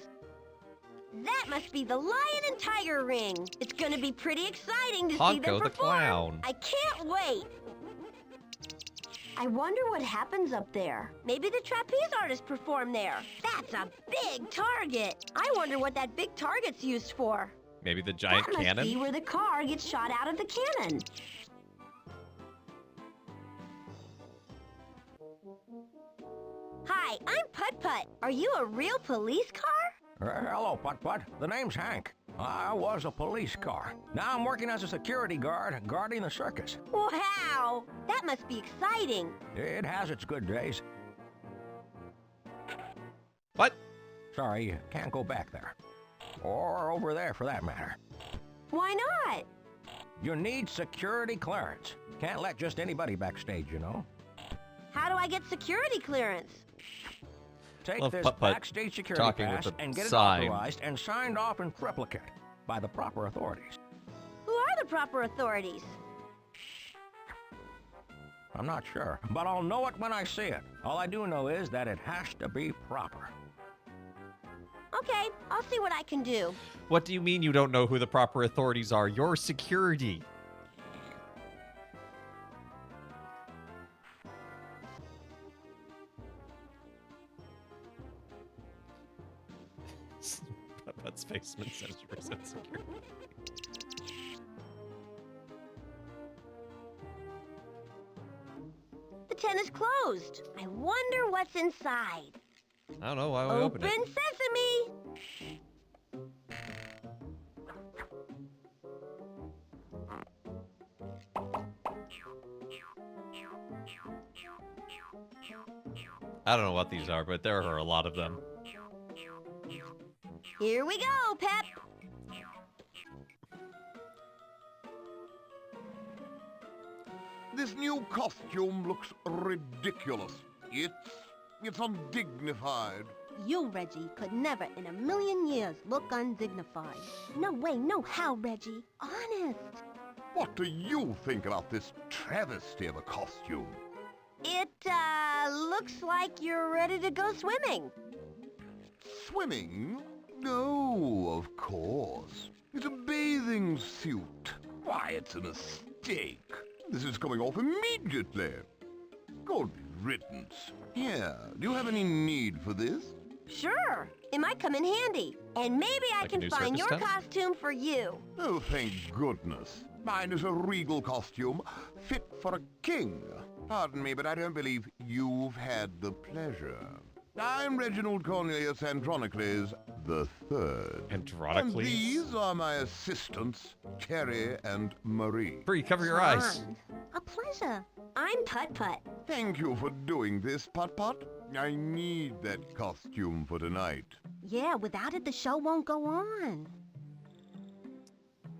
That must be the lion and tiger ring. It's gonna be pretty exciting to see them Honko perform. the clown. I can't wait. I wonder what happens up there. Maybe the trapeze artists perform there. That's a big target. I wonder what that big target's used for. Maybe the giant That must cannon? be where the car gets shot out of the cannon. Hi, I'm Putt-Putt. Are you a real police car? Hello, Putt-Putt. The name's Hank. I was a police car. Now I'm working as a security guard, guarding the circus. Wow! That must be exciting. It has its good days. What? Sorry, you can't go back there. Or over there, for that matter. Why not? You need security clearance. Can't let just anybody backstage, you know. How do I get security clearance? Take Love this Putt-Putt backstage security talking with pass the and get sign. it authorized and signed off in triplicate by the proper authorities. Who are the proper authorities? I'm not sure, but I'll know it when I see it. All I do know is that it has to be proper. Okay, I'll see what I can do. What do you mean you don't know who the proper authorities are? You're security. That's basement says you present security. The tent is closed. I wonder what's inside. I don't know why we open it. Open sesame! I don't know what these are, but there are a lot of them. Here we go, Pep. This new costume looks ridiculous. It's undignified. You, Reggie, could never in a million years look undignified. No way, no how, Reggie. Honest. What do you think about this travesty of a costume? It, looks like you're ready to go swimming. Swimming? No, of course. It's a bathing suit. Why, it's a mistake. This is coming off immediately. Good riddance. Here, do you have any need for this? Sure. It might come in handy. And maybe I Like a can new find circus your tent? costume for you. Oh, thank goodness. Mine is a regal costume, fit for a king. Pardon me, but I don't believe you've had the pleasure. I'm Reginald Cornelius Andronicles the Third. And Andronicles? these are my assistants, Terry and Marie. Bree, cover your eyes. Fun. A pleasure. I'm Putt-Putt. Thank you for doing this, Putt-Putt. I need that costume for tonight. Yeah, without it, the show won't go on.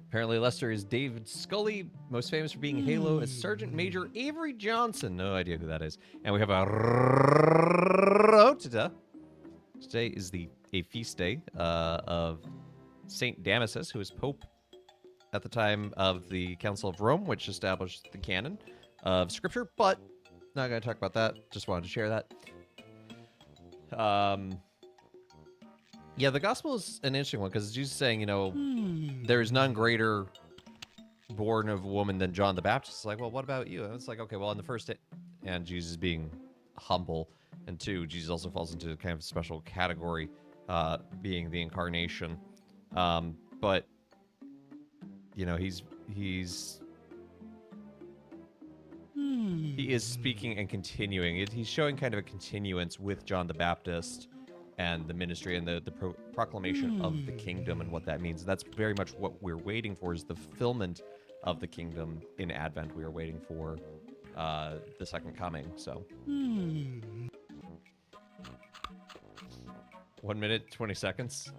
Apparently Lester is David Scully, most famous for being Halo as Sergeant Major Avery Johnson. No idea who that is. And we have a rotata. Today is a feast day of Saint Damasus, who was Pope at the time of the Council of Rome, which established the canon of Scripture. But not going to talk about that. Just wanted to share that. Yeah, the gospel is an interesting one because Jesus is saying, you know, there is none greater born of woman than John the Baptist. It's like, well, what about you? And it's like, okay, well, in the first, and Jesus being humble, and two, Jesus also falls into kind of a special category, being the incarnation. But you know, he is speaking and continuing. He's showing kind of a continuance with John the Baptist and the ministry and the proclamation of the kingdom and what that means. That's very much what we're waiting for, is the fulfillment of the kingdom in Advent. We are waiting for the second coming. So 1 minute, 20 seconds.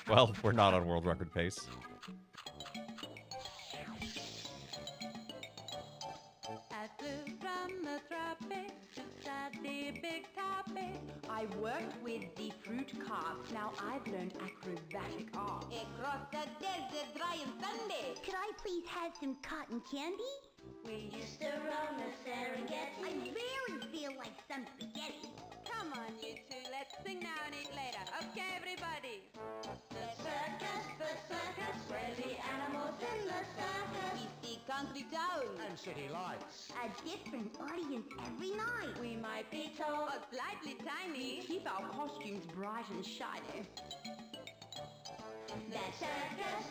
Well, we're not on world record pace. I flew from the tropics inside the big topic. I worked with the fruit carp. Now I've learned acrobatic art. Across the desert, dry and Sunday. Could I please have some cotton candy? We used to roam the Serengeti. I really feel like some spaghetti. Come on, you two. Let's sing now and eat later. Okay, everybody. The circus, where the animals in the circus. We see country towns. And city lights. A different audience every night. We might be tall or slightly tiny. Keep our costumes bright and shiny. The circus,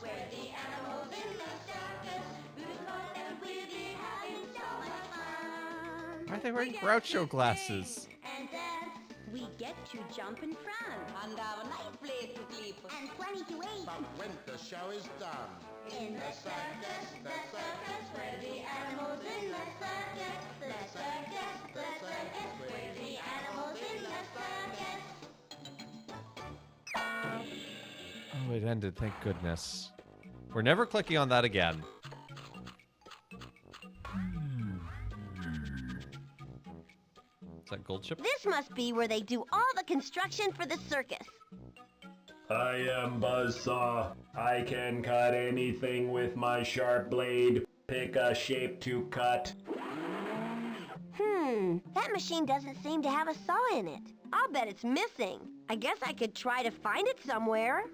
where the animals in the circus. Beautiful and we'll be having so much fun. Why are they wearing Groucho glasses? And dance. We get to jump in front. And have a nice place to sleep. And plenty to eat. But when the show is done, In the circus, where the animals in the circus. The circus, where the animals in the circus. Oh, it ended. Thank goodness. We're never clicking on that again. Is that gold chip? This must be where they do all the construction for the circus. I am Buzzsaw. I can cut anything with my sharp blade. Pick a shape to cut. That machine doesn't seem to have a saw in it. I'll bet it's missing. I guess I could try to find it somewhere.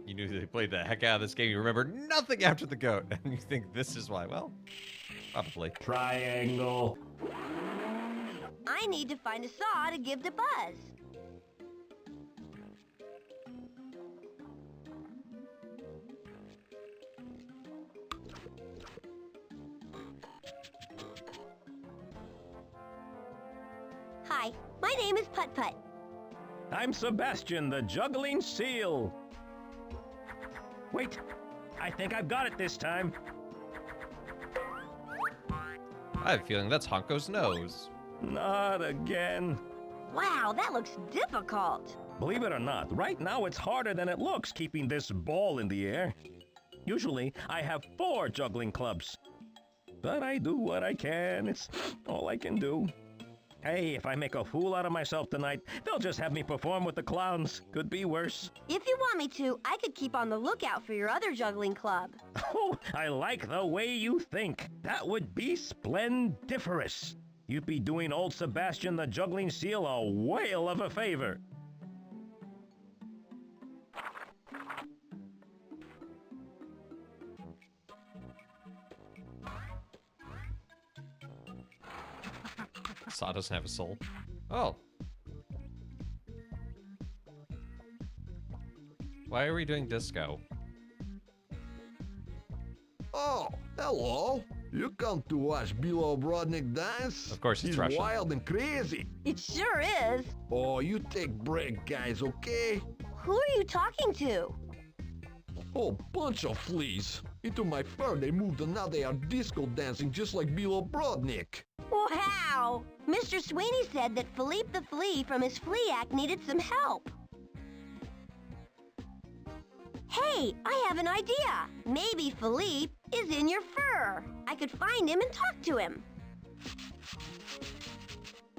You knew they played the heck out of this game. You remember nothing after the goat. And you think this is why. Well, probably. Triangle. I need to find a saw to give to Buzz. Hi, my name is Putt-Putt. I'm Sebastian, the juggling seal. Wait, I think I've got it this time. I have a feeling that's Honko's nose. Not again. Wow, that looks difficult. Believe it or not, right now it's harder than it looks keeping this ball in the air. Usually, I have 4 juggling clubs. But I do what I can. It's all I can do. Hey, if I make a fool out of myself tonight, they'll just have me perform with the clowns. Could be worse. If you want me to, I could keep on the lookout for your other juggling club. Oh, I like the way you think. That would be splendiferous. You'd be doing old Sebastian the juggling seal a whale of a favor. Saw doesn't have a soul. Oh. Why are we doing disco? Oh, hello. You come to watch Bilo Brodnik dance? Of course it's He's Russian. wild and crazy. It sure is. Oh, you take break, guys, okay? Who are you talking to? Oh, bunch of fleas. Into my fur they moved and now they are disco dancing just like Bilo Brodnik. Wow! Mr. Sweeney said that Philippe the Flea from his Flea Act needed some help. Hey, I have an idea. Maybe Philippe is in your fur. I could find him and talk to him.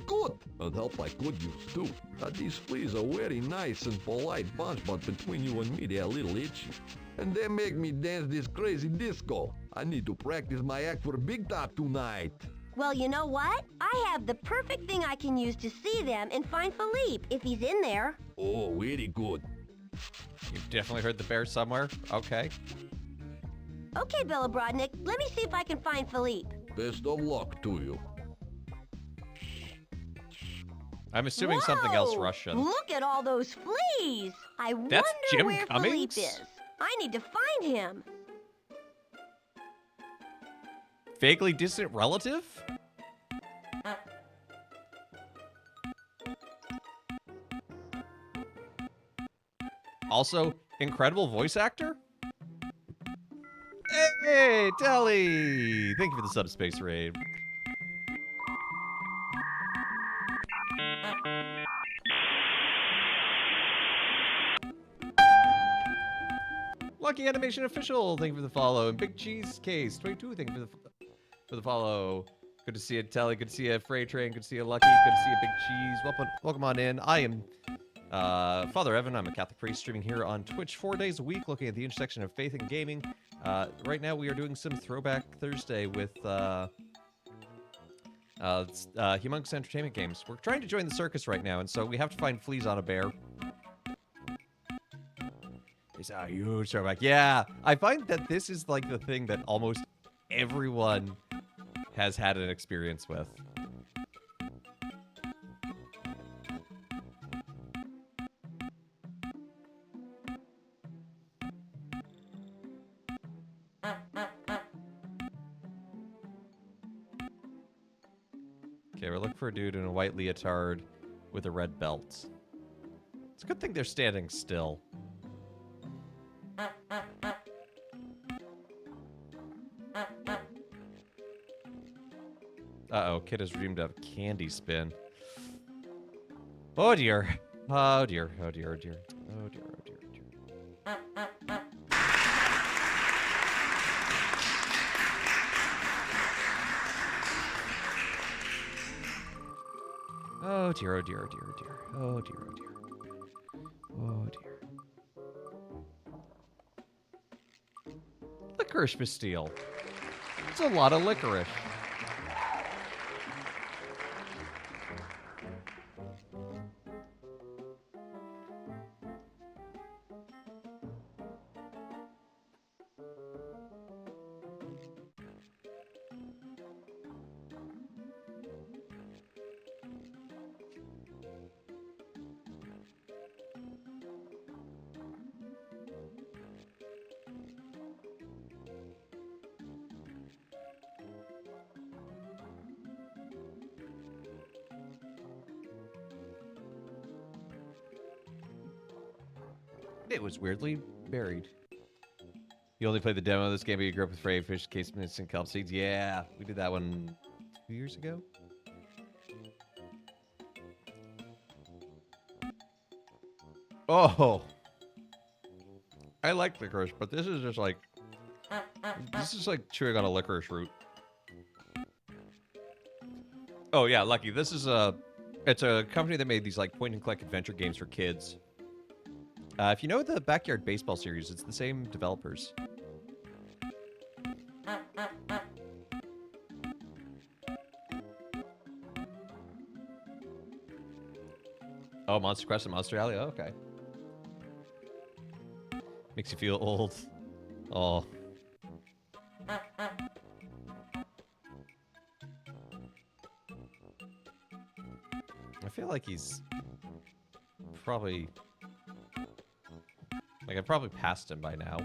Good. And help I could use too. These fleas are very nice and polite bunch, but between you and me, they're a little itchy. And they make me dance this crazy disco. I need to practice my act for Big Top tonight. Well, you know what? I have the perfect thing I can use to see them and find Philippe if he's in there. Oh, very good. You've definitely heard the bear somewhere. Okay. Okay, Bella Brodnik, let me see if I can find Philippe. Best of luck to you. I'm assuming something else Whoa! Russian. Look at all those fleas. I That's wonder Jim where Cummings? Philippe is. I need to find him. Vaguely distant relative? Also, incredible voice actor? Hey, Telly! Thank you for the subspace raid. Lucky Animation Official, thank you for the follow. And Big Cheese Case 22, thank you for the follow. Good to see you, Telly. Good to see you, Freight Train. Good to see you, Lucky. Good to see you, Big Cheese. Welcome on in. I am Father Evan. I'm a Catholic priest streaming here on Twitch 4 days a week, looking at the intersection of faith and gaming. Right now, we are doing some Throwback Thursday with Humongous Entertainment Games. We're trying to join the circus right now, and so we have to find fleas on a bear. It's a huge throwback. Yeah, I find that this is like the thing that almost everyone has had an experience with. Okay, we're looking for a dude in a white leotard with a red belt. It's a good thing they're standing still. Uh-oh, kid has dreamed of candy spin. Oh dear. Oh dear, oh dear, oh dear. Oh dear, oh dear, oh dear. Oh dear, oh dear, oh dear, oh dear. Oh dear, oh dear. Oh dear. Licorice Bastille. It's a lot of licorice. It was weirdly buried. You only played the demo of this game, but you grew up with Frey Fish, Case Minutes, and Kelp Seeds. Yeah, we did that one 2 years ago. Oh, I like licorice, but this is just like chewing on a licorice root. Oh yeah, Lucky. This is it's a company that made these like point and click adventure games for kids. If you know the Backyard Baseball series, it's the same developers. Oh, Monster Quest and Monster Alley? Oh, okay. Makes you feel old. Oh. I feel like he's probably... Like, I probably passed him by now.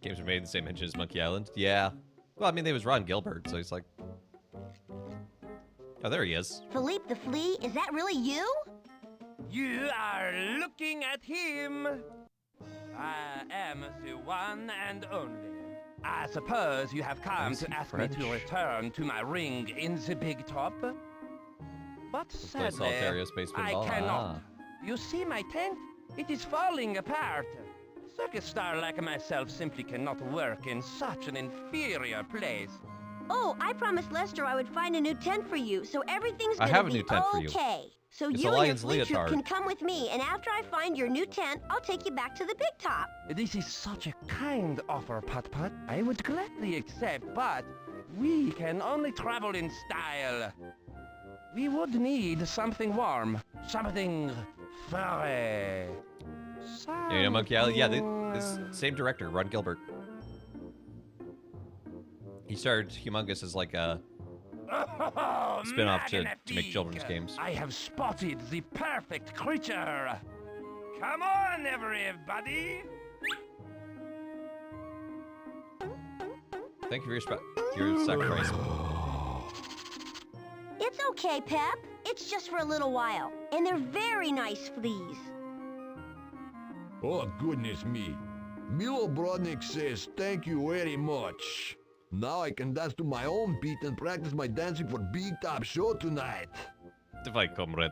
Games were made in the same engine as Monkey Island. Yeah. Well, I mean, they was Ron Gilbert, so he's like... Oh, there he is. Philippe the Flea, is that really you? You are looking at him. I am the one and only. I suppose you have come to ask me to return to my ring in the big top. But sadly, I cannot. You see my tent? It is falling apart. A circus star like myself simply cannot work in such an inferior place. Oh, I promised Lester I would find a new tent for you, so everything's I gonna have a be new tent for you. okay. So It's you a and your lion's flea troop leotard. can come with me, and after I find your new tent, I'll take you back to the big top. This is such a kind offer, Putt-Putt. I would gladly accept, but we can only travel in style. We would need something warm, something furry. Yeah, you know, Monkey Island? Yeah, this same director, Ron Gilbert. He started Humongous as like a spin-off to make children's games. I have spotted the perfect creature. Come on, everybody. Thank you for your sacrifice. It's okay, Pep. It's just for a little while. And they're very nice fleas. Oh, goodness me. Milo Brodnik says thank you very much. Now I can dance to my own beat and practice my dancing for Big Top Show tonight. Divide, comrade.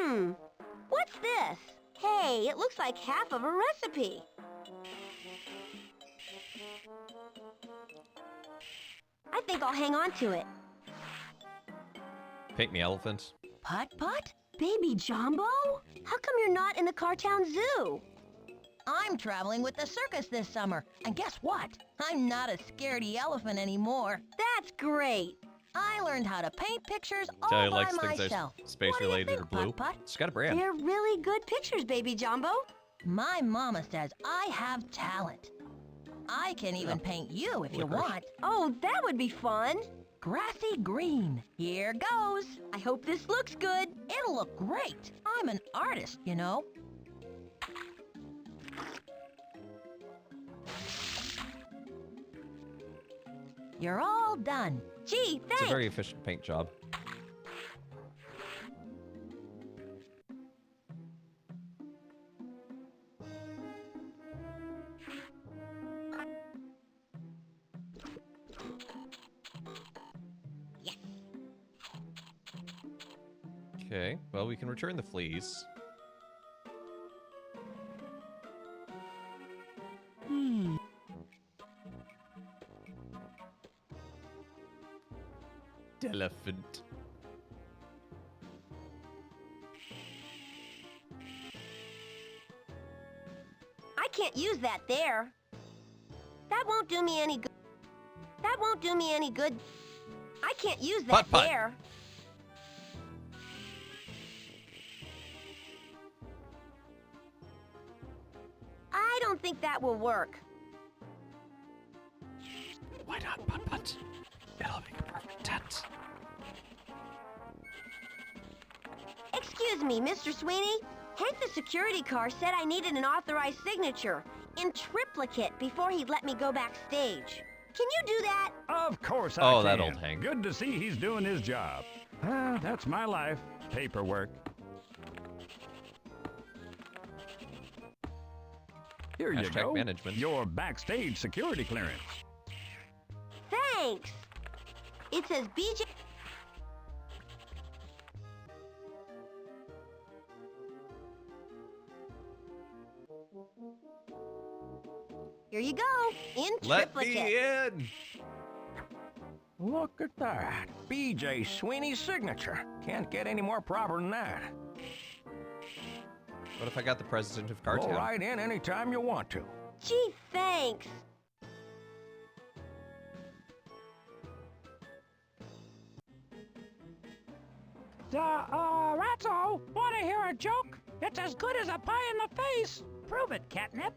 What's this? Hey, it looks like half of a recipe. I think I'll hang on to it. Paint me elephant. Putt-Putt? Baby Jumbo? How come you're not in the Cartown Zoo? I'm traveling with the circus this summer, and guess what? I'm not a scaredy elephant anymore. That's great. I learned how to paint pictures all Tell you by likes things myself. that's space What do you related think, or blue. Putt-Putt? She's got a brand. They're really good pictures, Baby Jumbo. My mama says I have talent. I can even paint you if you want. Oh, that would be fun. Grassy green. Here goes. I hope this looks good. It'll look great. I'm an artist, you know. You're all done. Gee, thanks. It's a very efficient paint job. Okay, well, we can return the fleas. Elephant. I can't use that there. That won't do me any good. That won't do me any good. I can't use that Putt-Putt. there. I don't think that will work. Why not Putt-Putt? It'll make a perfect tent. Excuse me, Mr. Sweeney. Hank the security car said I needed an authorized signature in triplicate before he'd let me go backstage. Can you do that? Of course I Oh, can. that old Hank. Good to see he's doing his job. Ah, that's my life. Paperwork. Here you Hashtag go. management. Your backstage security clearance. Thanks. It says BJ. Here you go, in Let triplicate. me in! Look at that. BJ Sweeney's signature. Can't get any more proper than that. What if I got the president of Go Cartown? right in anytime you want to. Gee, thanks. Ratso, wanna hear a joke? It's as good as a pie in the face. Prove it, Catnip.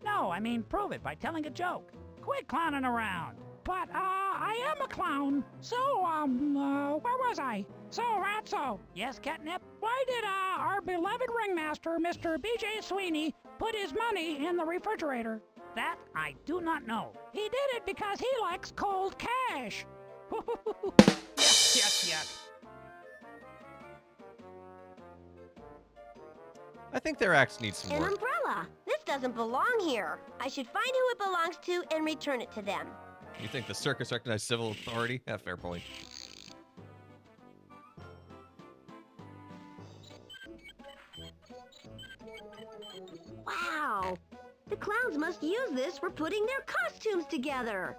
No, I mean prove it by telling a joke. Quit clowning around. But, I am a clown. So, where was I? So, Ratso. Yes, Catnip? Why did, our beloved ringmaster, Mr. B.J. Sweeney, put his money in the refrigerator? That I do not know. He did it because he likes cold cash. Yuck. I think their axe needs some An work. umbrella. This doesn't belong here. I should find who it belongs to and return it to them. You think the circus recognized civil authority? Yeah, fair point. Wow. The clowns must use this for putting their costumes together.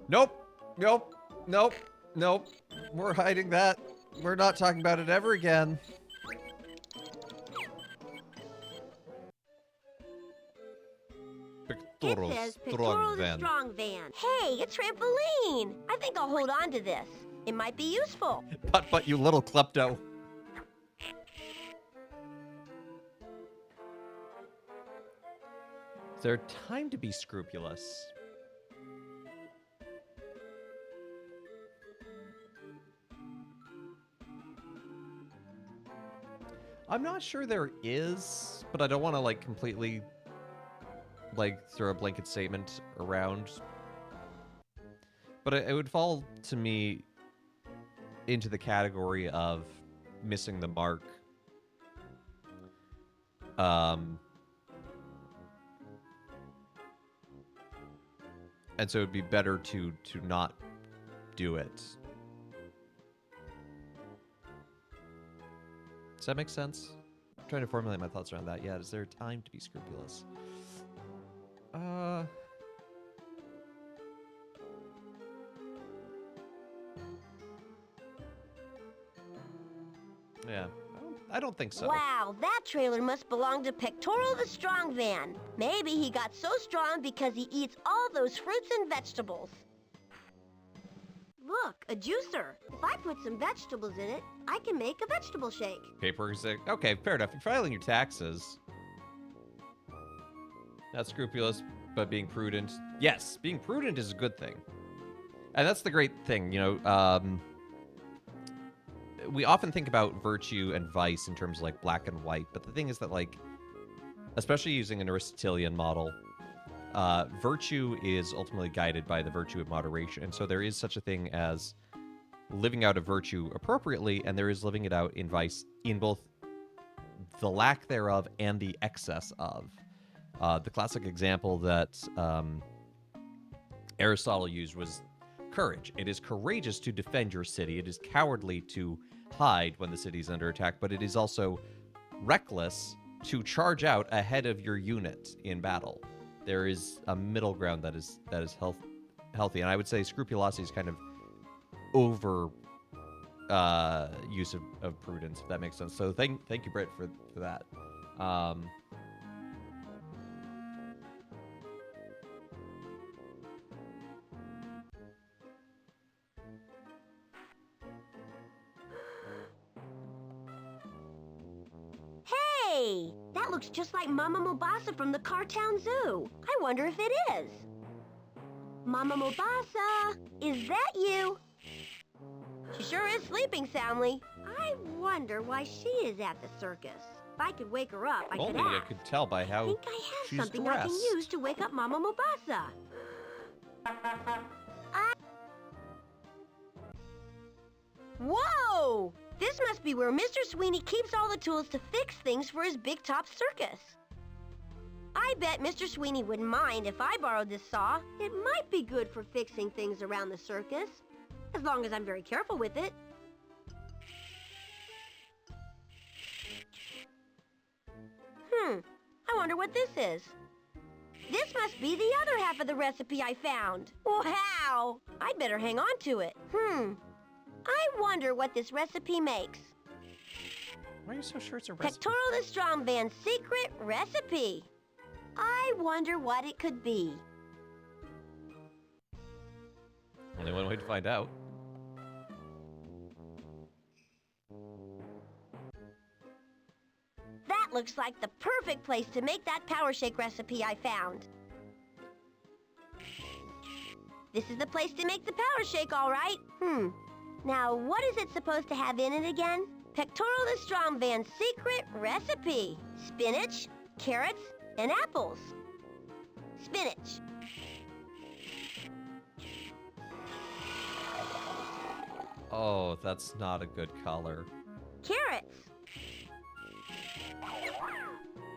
Nope. We're hiding that. We're not talking about it ever again. It says Pictorial the Strong Van. Hey, a trampoline. I think I'll hold on to this. It might be useful. Putt-Putt, you little klepto. Is there time to be scrupulous? I'm not sure there is, but I don't want to like completely like throw a blanket statement around. But it would fall to me into the category of missing the mark. And so it'd be better to not do it. Does that make sense? I'm trying to formulate my thoughts around that. Yeah, is there time to be scrupulous? Yeah, I don't think so. Wow, that trailer must belong to Pectoral the Strong Van. Maybe he got so strong because he eats all those fruits and vegetables. Look, a juicer. If I put some vegetables in it, I can make a vegetable shake. Paper sick. Okay, fair enough. You're filing your taxes. Not scrupulous, but being prudent. Yes, being prudent is a good thing. And that's the great thing, you know. We often think about virtue and vice in terms of like black and white, but the thing is that, like, especially using an Aristotelian model, virtue is ultimately guided by the virtue of moderation. And so there is such a thing as living out a virtue appropriately, and there is living it out in vice, in both the lack thereof and the excess of. The classic example that Aristotle used was courage. It is courageous to defend your city. It is cowardly to hide when the city is under attack, but it is also reckless to charge out ahead of your unit in battle. There is a middle ground that is healthy, and I would say scrupulosity is kind of over use of prudence, if that makes sense. So thank you, Britt, for that. Hey, that looks just like Mama Mobasa from the Cartown Zoo. I wonder if it is. Mama Mobasa, is that you? She sure is sleeping soundly. I wonder why she is at the circus. If I could wake her up, I could Only I ask. could tell by how I think I have she's something dressed. I can use to wake up Mama Mobasa. Whoa! This must be where Mr. Sweeney keeps all the tools to fix things for his big top circus. I bet Mr. Sweeney wouldn't mind if I borrowed this saw. It might be good for fixing things around the circus, as long as I'm very careful with it. I wonder what this is. This must be the other half of the recipe I found. Wow! I'd better hang on to it. I wonder what this recipe makes. Why are you so sure it's a recipe? Pectoral the Strong Van's secret recipe. I wonder what it could be. Only one way to find out. That looks like the perfect place to make that power shake recipe I found. This is the place to make the power shake, all right. Now, what is it supposed to have in it again? Pectoral the Strong Van's secret recipe. Spinach, carrots, and apples. Spinach. Oh, that's not a good color. Carrots.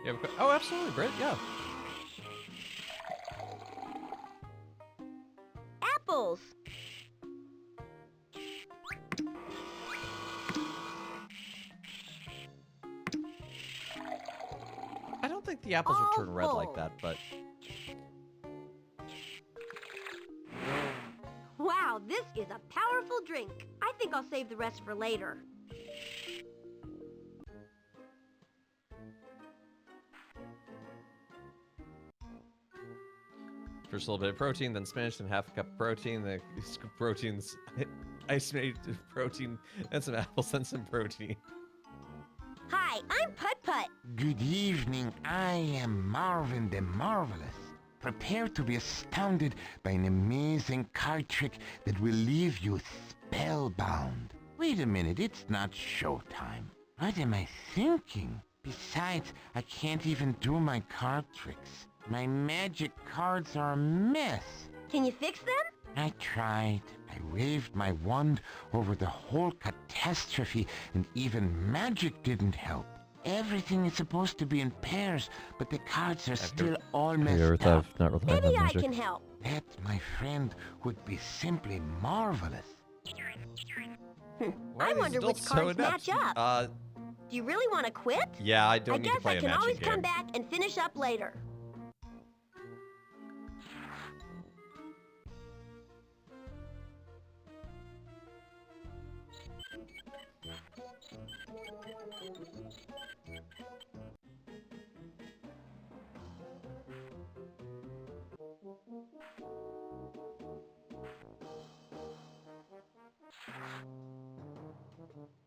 Yeah, oh, absolutely, Britt, yeah. Apples. I don't think the apples would turn red like that, but... Wow, this is a powerful drink. I think I'll save the rest for later. First a little bit of protein, then spinach, then half a cup of protein, then proteins, isolated protein, and some apples, and some protein. Hi, I'm Putt-Putt. Good evening, I am Marvin the Marvelous. Prepare to be astounded by an amazing card trick that will leave you spellbound. Wait a minute, it's not showtime. What am I thinking? Besides, I can't even do my card tricks. My magic cards are a mess. Can you fix them? I tried. I waved my wand over the whole catastrophe, and even magic didn't help. Everything is supposed to be in pairs, but the cards are still all messed up. Maybe I can help. That, my friend, would be simply marvelous. Why I are these wonder which adults so cards inept? match up. Do you really want to quit? Yeah, I don't I need to guess play I a can matching always game. come back and finish up later.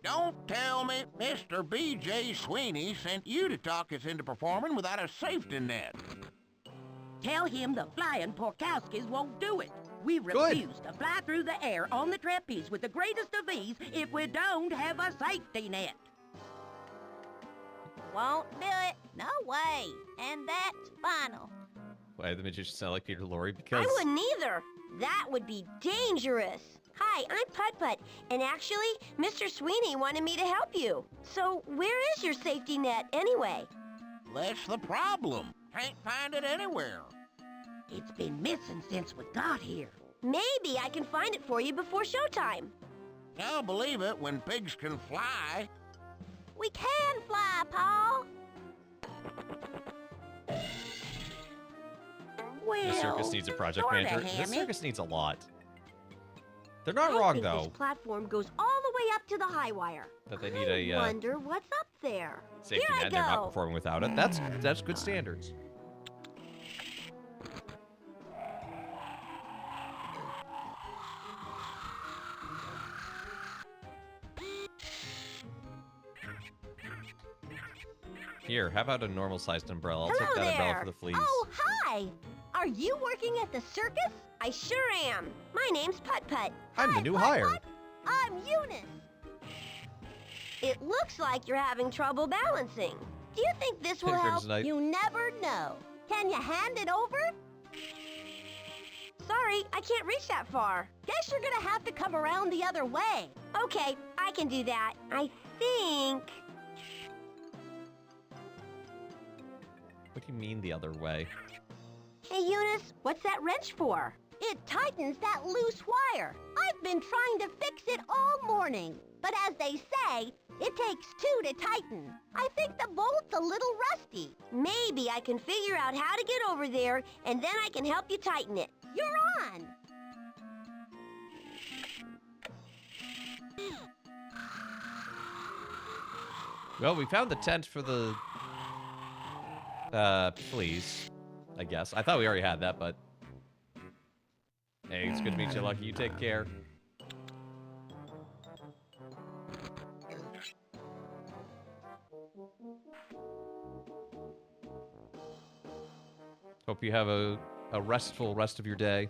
Don't tell me Mr. B.J. Sweeney sent you to talk us into performing without a safety net. Tell him the flying Porkowskis won't do it. We refuse to fly through the air on the trapeze with the greatest of ease if we don't have a safety net. Won't do it. No way. And that's final. Why the magician sound like Peter Lorre? Because I wouldn't either. That would be dangerous. Hi, I'm Putt-Putt, and actually, Mr. Sweeney wanted me to help you. So, where is your safety net, anyway? That's the problem. Can't find it anywhere. It's been missing since we got here. Maybe I can find it for you before showtime. I'll believe it when pigs can fly. We can fly, Paul. Well, the circus needs a project sorta manager. The hammy. circus needs a lot. They're not I wrong, think though, this platform goes all the way up to the high wire. that they need I a wonder what's up there. safety Here net. I They're not go. performing without it. That's good standards. Here, how about a normal-sized umbrella? I'll Hello take that there. umbrella for the fleas. Oh, hi. Are you working at the circus? I sure am. My name's Putt-Putt. I'm the new hire. I'm Eunice. It looks like you're having trouble balancing. Do you think this will Pilgrim's help? Night. You never know. Can you hand it over? Sorry, I can't reach that far. Guess you're gonna have to come around the other way. Okay, I can do that. I think... What do you mean the other way? Hey, Eunice, what's that wrench for? It tightens that loose wire. I've been trying to fix it all morning. But as they say, it takes two to tighten. I think the bolt's a little rusty. Maybe I can figure out how to get over there, and then I can help you tighten it. You're on. Well, we found the tent for the fleas, I guess. I thought we already had that, but hey, it's good to meet you, Lucky. You take care. Hope you have a restful rest of your day.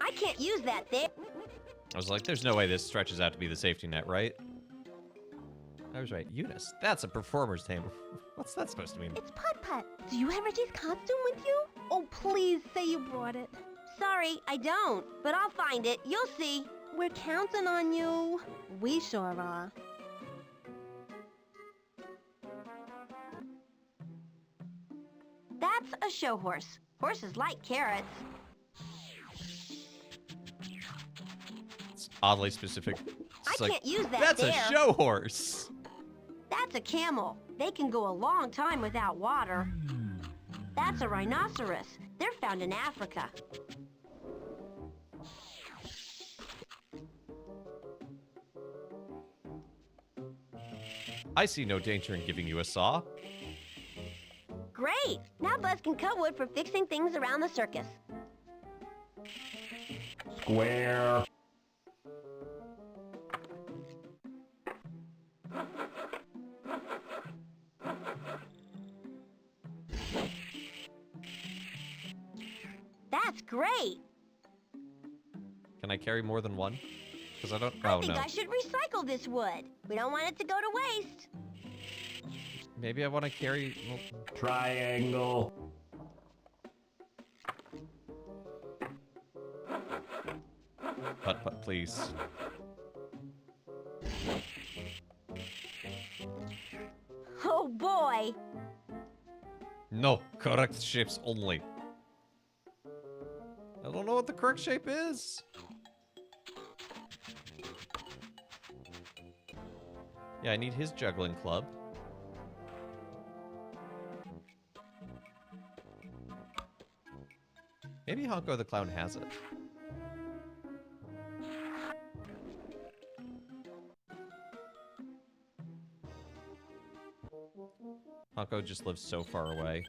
I can't use that there. I was like, there's no way this stretches out to be the safety net, right? I was right. Eunice, that's a performer's name. What's that supposed to mean? It's Putt-Putt. Do you have Reggie's costume with you? Oh, please say you brought it. Sorry, I don't, but I'll find it. You'll see. We're counting on you. We sure are. That's a show horse. Horses like carrots. It's oddly specific. It's I can't use that That's there. a show horse. That's a camel. They can go a long time without water. That's a rhinoceros. They're found in Africa. I see no danger in giving you a saw. Great! Now Buzz can cut wood for fixing things around the circus. Square. That's great! Can I carry more than one? Because I don't. I Oh think no. I should recycle this wood. We don't want it to go to waste. Maybe I want to carry. Well, Triangle. Putt-Putt, please. Oh boy! No, correct shapes only. I don't know what the correct shape is. Yeah, I need his juggling club. Maybe Honko the Clown has it. Honko just lives so far away.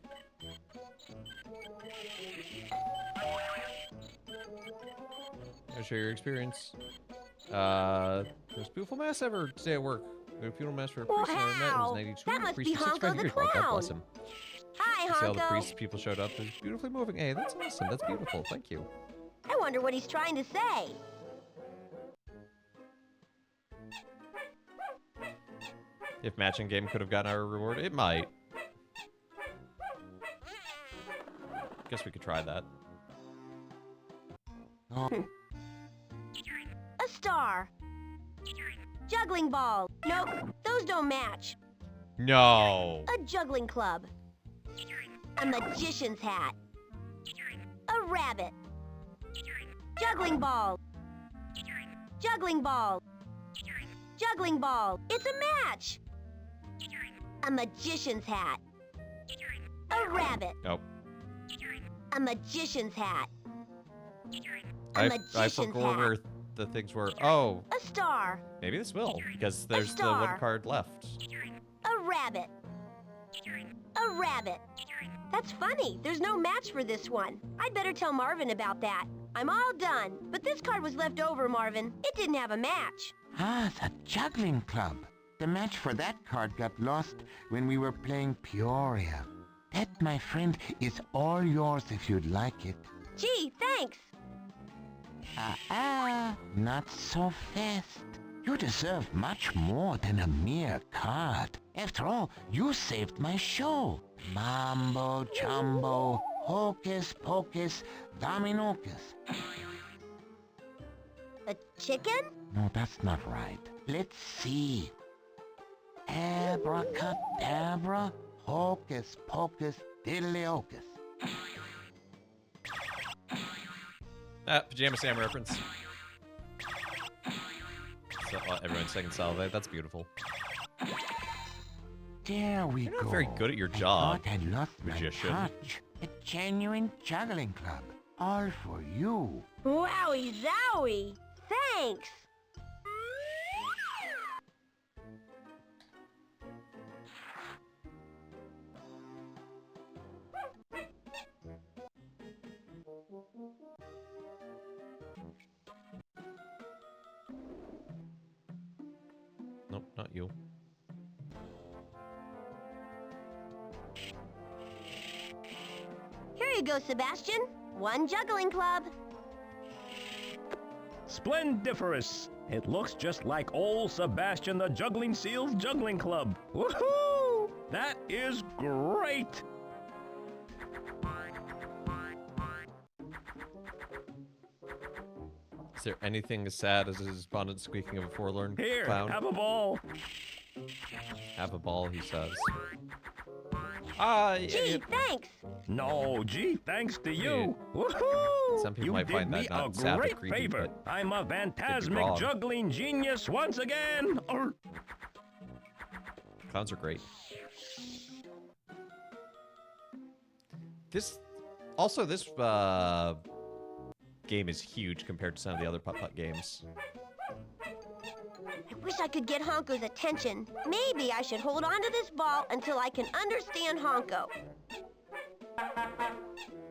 I'll share your experience. Does Beautiful Mass ever stay at work? Beautiful Mass for a priest I met was 92. That must Priest be for Honko 65 the years. Oh, God bless Clown. him. Hi, See all the Honko. priests people showed up. It was beautifully moving. Hey, that's awesome. That's beautiful. Thank you. I wonder what he's trying to say. If matching game could have gotten our reward, it might. Guess we could try that. A star. Juggling ball. Nope, those don't match. No. A juggling club. A magician's hat. A rabbit. Juggling ball. Juggling ball. Juggling ball. It's a match. A magician's hat. A rabbit. Nope. A magician's hat. A I magician's forgot hat. where the things were. Oh, A star. maybe this will, because there's the one star. card left. A rabbit. A rabbit. That's funny. There's no match for this one. I'd better tell Marvin about that. I'm all done. But this card was left over, Marvin. It didn't have a match. Ah, the juggling club. The match for that card got lost when we were playing Peoria. That, my friend, is all yours if you'd like it. Gee, thanks. Not so fast. You deserve much more than a mere card. After all, you saved my show. Mambo jumbo, hocus pocus, dominocus. A chicken? No, that's not right. Let's see. Abracadabra, hocus pocus, diddly-ocus. Pajama Sam reference. So, everyone's saying salve. That's beautiful. There we You're go. not very good at your I job, thought I'd lost magician. my touch. A genuine juggling club. All for you. Wowie zowie. Thanks. Nope, not you. Here you go, Sebastian. One juggling club. Splendiferous! It looks just like old Sebastian the Juggling Seal's Juggling Club. Woohoo! That is great! Is there anything as sad as his respondent squeaking of a forlorn Here, clown? have a ball. Have a ball, he says. Gee, thanks. No, gee, thanks to you. Yeah. Woohoo! Some people You might did find that me not a sad but great creepy, favor. but I'm a wrong. phantasmic juggling genius once again. Clowns are great. This game is huge compared to some of the other Putt-Putt games. I wish I could get Honko's attention. Maybe I should hold on to this ball until I can understand Honko.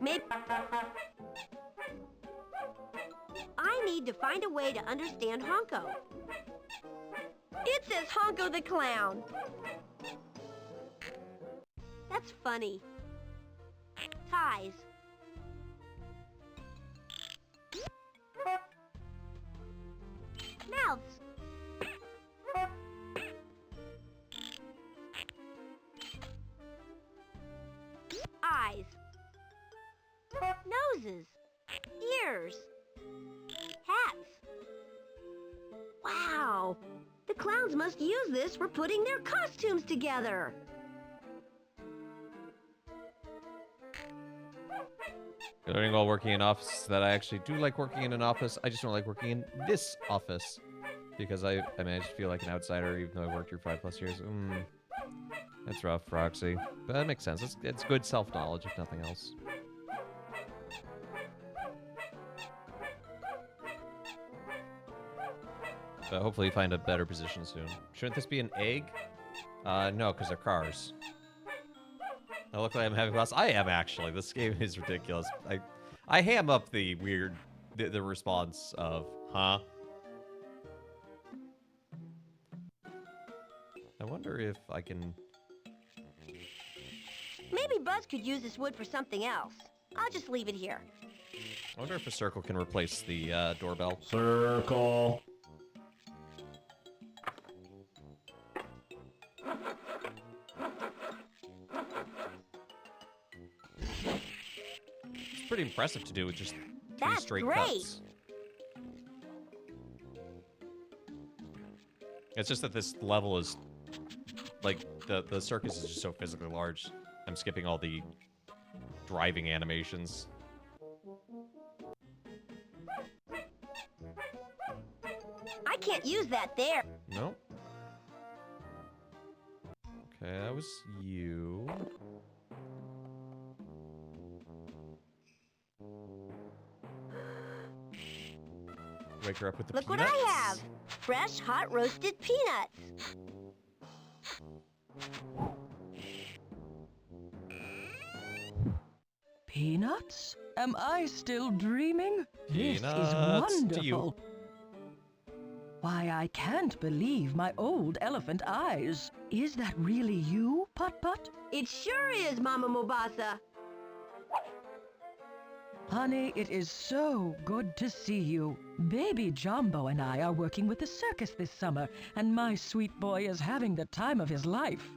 Maybe I need to find a way to understand Honko. It says Honko the Clown. That's funny. Ties. Mouths. Eyes. Noses. Ears. Hats. Wow! The clowns must use this for putting their costumes together. Learning while working in office that I actually do like working in an office. I just don't like working in this office because I just feel like an outsider even though I worked here 5+ years. That's rough, Roxy. But that makes sense. It's good self-knowledge, if nothing else. But hopefully you find a better position soon. Shouldn't this be an egg? No, because they're cars. I look like I'm having class. I am actually. This game is ridiculous. I ham up the weird, the response of, huh? I wonder if I can... Maybe Buzz could use this wood for something else. I'll just leave it here. I wonder if a circle can replace the doorbell. Circle. It's pretty impressive to do with just 3 That's straight great. cuts. It's just that this level is, like, the circus is just so physically large. I'm skipping all the driving animations. I can't use that there. Nope. Okay, that was you. Wake her up with the Look peanuts. what I have. Fresh, hot roasted peanuts. Peanuts? Am I still dreaming? This is Peanuts to you. wonderful. Why, I can't believe my old elephant eyes. Is that really you, Putt-Putt? It sure is, Mama Mobasa. Honey, it is so good to see you. Baby Jumbo and I are working with the circus this summer, and my sweet boy is having the time of his life.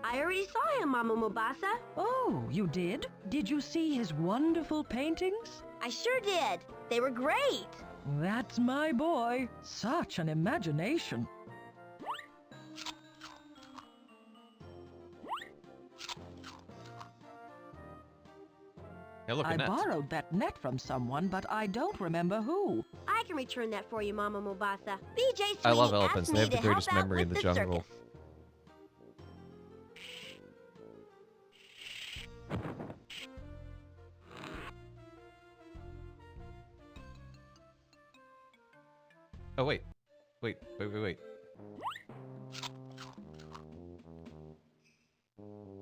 I already saw him, Mama Mobasa. Oh, you did? Did you see his wonderful paintings? I sure did. They were great. That's my boy. Such an imagination. Hey, look, a I net. borrowed that net from someone, but I don't remember who. I can return that for you, Mama Mobasa. BJ Sweetie I love asked elephants. They me have the to greatest help out memory in with the jungle. circus. Oh, wait. Wait.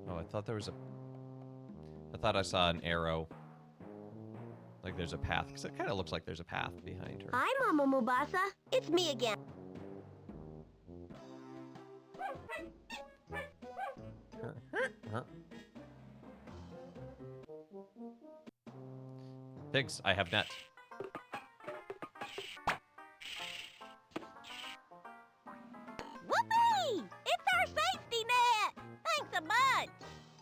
Oh, I thought there was a... I thought I saw an arrow. Like there's a path. Because it kind of looks like there's a path behind her. Hi, Mama Mobasa. It's me again. Pigs, I have net. Whoopee! It's our safety net! Thanks a bunch!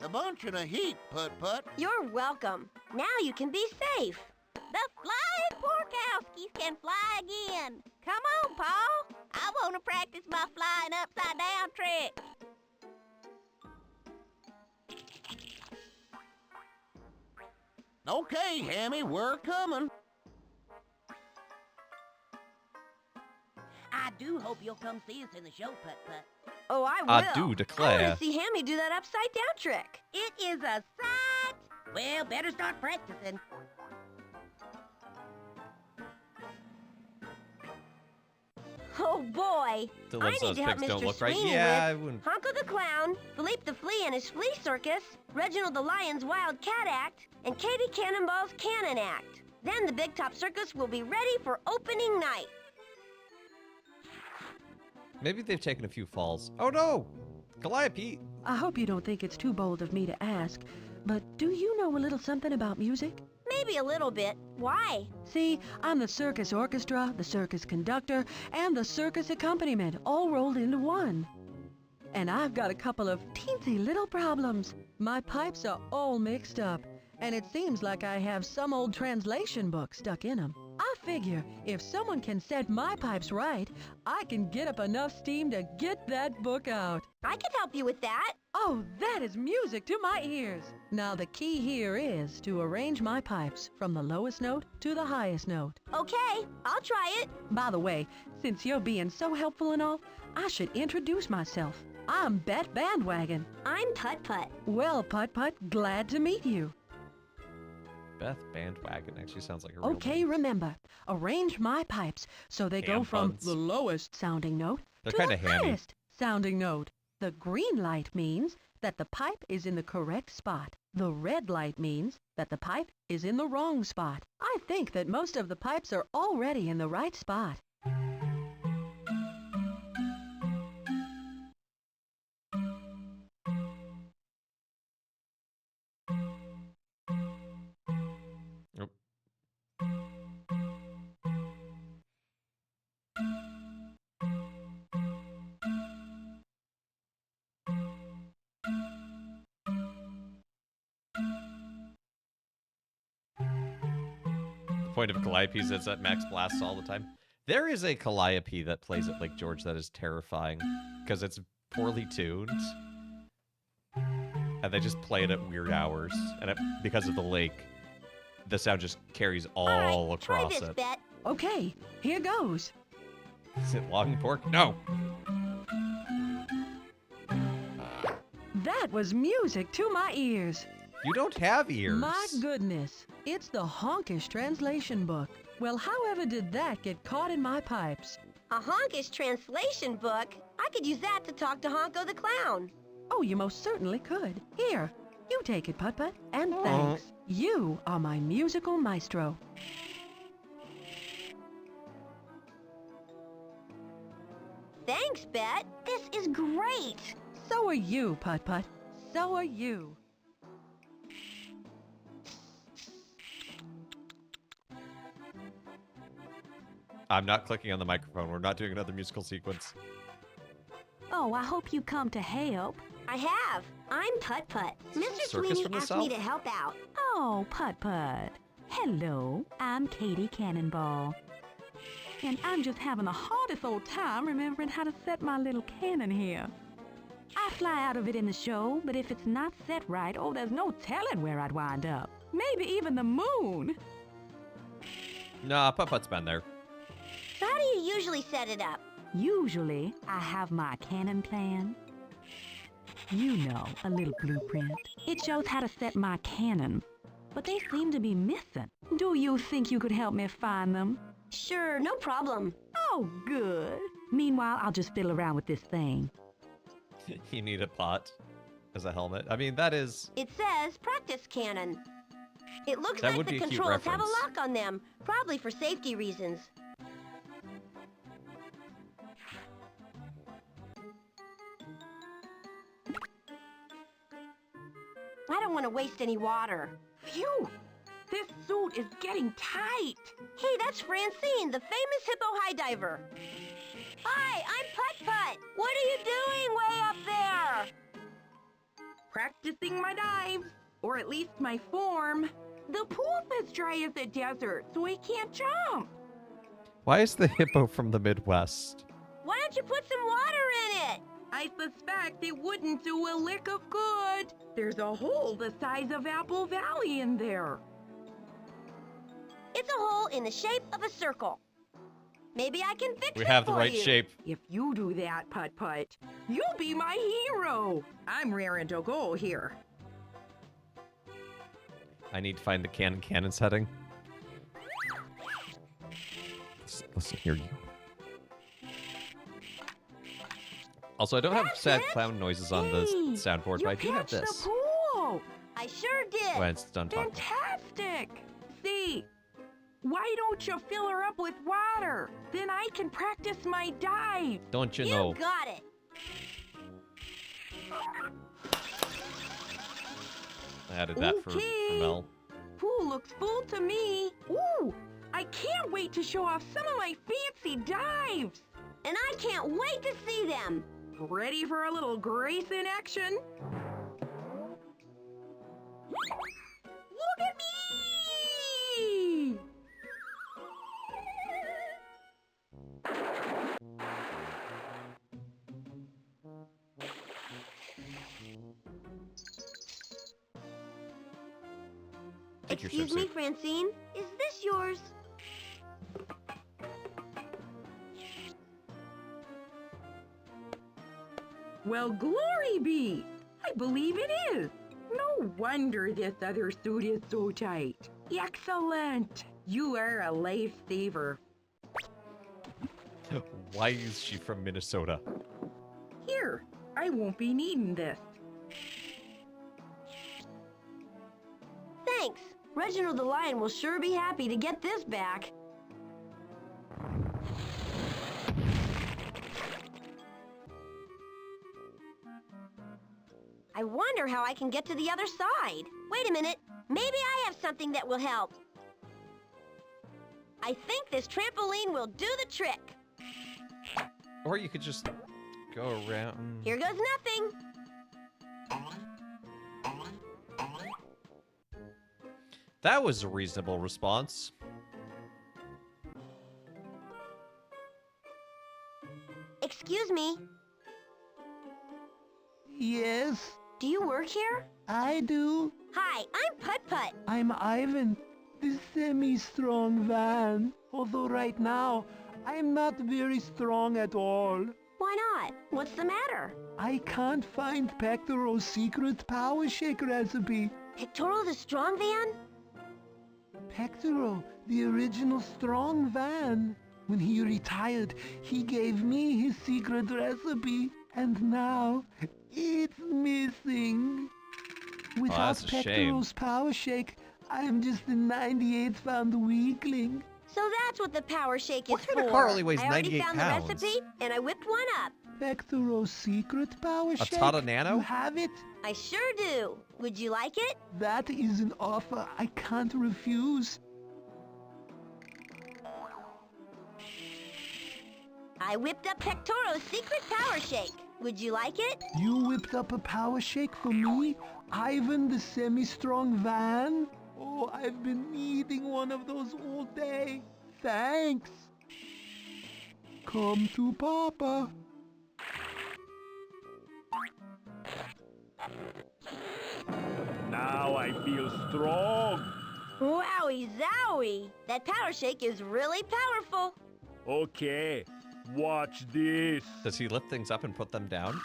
A bunch and a heap, Putt-Putt. You're welcome. Now you can be safe. The flying Porkowskis can fly again. Come on, Paul. I want to practice my flying upside down trick. Okay, Hammy, we're coming. I do hope you'll come see us in the show, Putt-Putt. Oh, I will. I do I declare. want to see Hammy do that upside down trick. It is a sight. Well, better start practicing. Oh boy! Till I those need to help pigs don't Mr. look right. Sweeney Yeah, I with wouldn't. Honko the Clown, Philippe the Flea and his Flea Circus, Reginald the Lion's Wild Cat Act, and Katie Cannonball's Cannon Act. Then the Big Top Circus will be ready for opening night. Maybe they've taken a few falls. Oh no! Calliope! I hope you don't think it's too bold of me to ask, but do you know a little something about music? Maybe a little bit. Why? See, I'm the circus orchestra, the circus conductor, and the circus accompaniment all rolled into one. And I've got a couple of teensy little problems. My pipes are all mixed up, and it seems like I have some old translation book stuck in them. I figure if someone can set my pipes right, I can get up enough steam to get that book out. I can help you with that. Oh, that is music to my ears. Now the key here is to arrange my pipes from the lowest note to the highest note. Okay, I'll try it. By the way, since you're being so helpful and all, I should introduce myself. I'm Bet Bandwagon. I'm Putt-Putt. Well, Putt-Putt, glad to meet you. Beth Bandwagon actually sounds like a real Okay, name. remember, arrange my pipes so they go from buns. the lowest sounding note They're to kinda the hammy. highest sounding note. The green light means that the pipe is in the correct spot. The red light means that the pipe is in the wrong spot. I think that most of the pipes are already in the right spot. Nope. The point of Calliope is it's at max blast all the time. There is a Calliope that plays at Lake George that is terrifying because it's poorly tuned. And they just play it at weird hours. And because of the lake, the sound just carries all across Try this, it. Bet. Okay, here goes. Is it logging pork? No. That was music to my ears. You don't have ears. My goodness, it's the honkish translation book. Well, however did that get caught in my pipes? A honkish translation book? I could use that to talk to Honko the Clown. Oh, you most certainly could. Here, you take it, Putt-Putt, and thanks. You are my musical maestro. Thanks, Bet. This is great. So are you, Putt-Putt. So are you. I'm not clicking on the microphone. We're not doing another musical sequence. Oh, I hope you come to help. I have. I'm Putt-Putt. Mr. Circus Sweeney from the asked South? me to help out. Oh, Putt-Putt. Hello, I'm Katie Cannonball. And I'm just having the hardest old time remembering how to set my little cannon here. I fly out of it in the show, but if it's not set right, oh, there's no telling where I'd wind up. Maybe even the moon. Nah, Putt-Putt's been there. So how do you usually set it up? Usually, I have my cannon plan. You know, a little blueprint. It shows how to set my cannon. But they seem to be missing. Do you think you could help me find them? Sure, no problem. Oh, good. Meanwhile, I'll just fiddle around with this thing. You need a pot as a helmet. I mean, that is... It says practice cannon. It looks That like would the be a cute controls have a reference. lock on them, probably for safety reasons. I don't want to waste any water. Phew! This suit is getting tight. Hey, that's Francine, the famous hippo high diver. Hi, I'm Putt-Putt. What are you doing way up there? Practicing my dives, or at least my form. The pool's as dry as the desert, so I can't jump. Why is the hippo from the Midwest? Why don't you put some water in it? I suspect it wouldn't do a lick of good. There's a hole the size of Apple Valley in there. It's a hole in the shape of a circle. Maybe I can fix it We have the for right you. shape. If you do that, Putt-Putt, you'll be my hero. I'm raring to go here. I need to find the cannon setting. Listen here, you. Also, I don't have sad clown noises on the soundboard, but I do have Catch this. the pool. I sure did. When it's done talking. Fantastic. See, why don't you fill her up with water? Then I can practice my dive. Don't you You know? got it. I added that for Mel. Pool looks full to me. Ooh, I can't wait to show off some of my fancy dives. And I can't wait to see them. Ready for a little grace in action? Look at me! think you're Excuse so me, safe. Francine. Is this yours? Well, glory be! I believe it is. No wonder this other suit is so tight. Excellent! You are a lifesaver. Why is she from Minnesota? Here, I won't be needing this. Thanks. Reginald the Lion will sure be happy to get this back. I wonder how I can get to the other side. Wait a minute. Maybe I have something that will help. I think this trampoline will do the trick. Or you could just go around. Here goes nothing. That was a reasonable response. Excuse me. Yes, Do you work here? I do. Hi, I'm Putt-Putt. I'm Ivan, the semi-strong van. Although right now, I'm not very strong at all. Why not? What's the matter? I can't find Pectoro's secret power shake recipe. Pectoro the strong van? Pectoro, the original strong van. When he retired, he gave me his secret recipe, and now it's missing. Without that's a shame. Pectoro's power shake, I'm just a 98 pound weakling. So that's what the power shake is What kind for. of car only weighs I already 98 found pounds? the recipe, and I whipped one up. Pectoro's secret power A shake? Tata Nano? You have it? I sure do. Would you like it? That is an offer I can't refuse. I whipped up Pectoro's secret power shake. Would you like it? You whipped up a power shake for me? Ivan the semi-strong van? Oh, I've been needing one of those all day. Thanks. Come to Papa. Now I feel strong. Wowie zowie! That power shake is really powerful. Okay, watch this. Does he lift things up and put them down?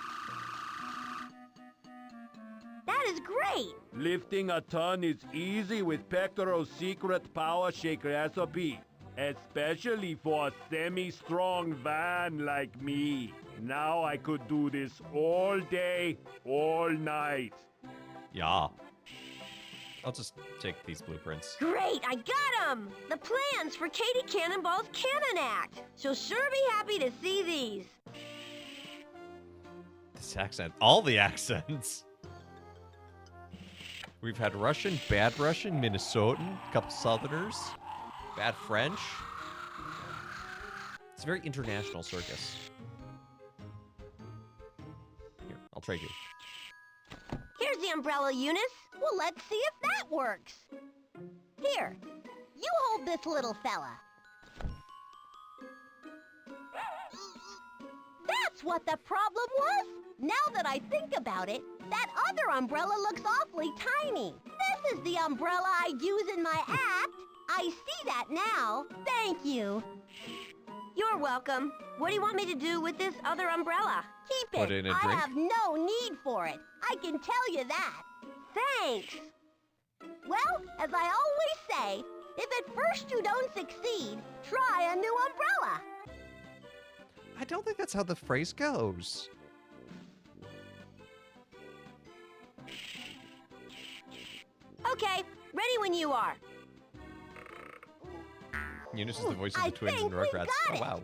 That is great. Lifting a ton is easy with Pectoro's secret power shake recipe. Especially for a semi-strong van like me. Now I could do this all day, all night. Yeah. I'll just take these blueprints. Great, I got 'em! The plans for Katie Cannonball's Cannon Act. She'll sure be happy to see these. This accent. All the accents. We've had Russian, bad Russian, Minnesotan, a couple Southerners, bad French. It's a very international circus. Here, I'll trade you. Here's the umbrella, Eunice. Well, let's see if that works. Here, you hold this little fella. That's what the problem was. Now that I think about it, that other umbrella looks awfully tiny. This is the umbrella I use in my act. I see that now. Thank you. You're welcome. What do you want me to do with this other umbrella? Keep it. Put in a I drink? have no need for it. I can tell you that. Thanks. Well, as I always say, if at first you don't succeed, try a new umbrella. I don't think that's how the phrase goes. Okay, ready when you are. Eunice is the voice of I the twins in think we Rugrats. got Oh, it. wow.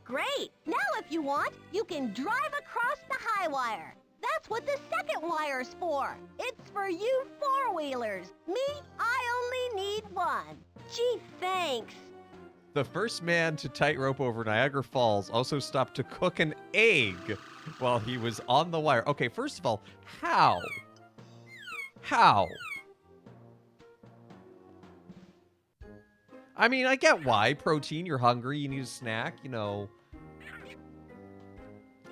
Great. Now if you want, you can drive across the high wire. That's what the second wire's for. It's for you four-wheelers. Me, I only need one. Gee, thanks. The first man to tightrope over Niagara Falls also stopped to cook an egg while he was on the wire. Okay, first of all, how? How? I mean, I get why. Protein, you're hungry, you need a snack, you know.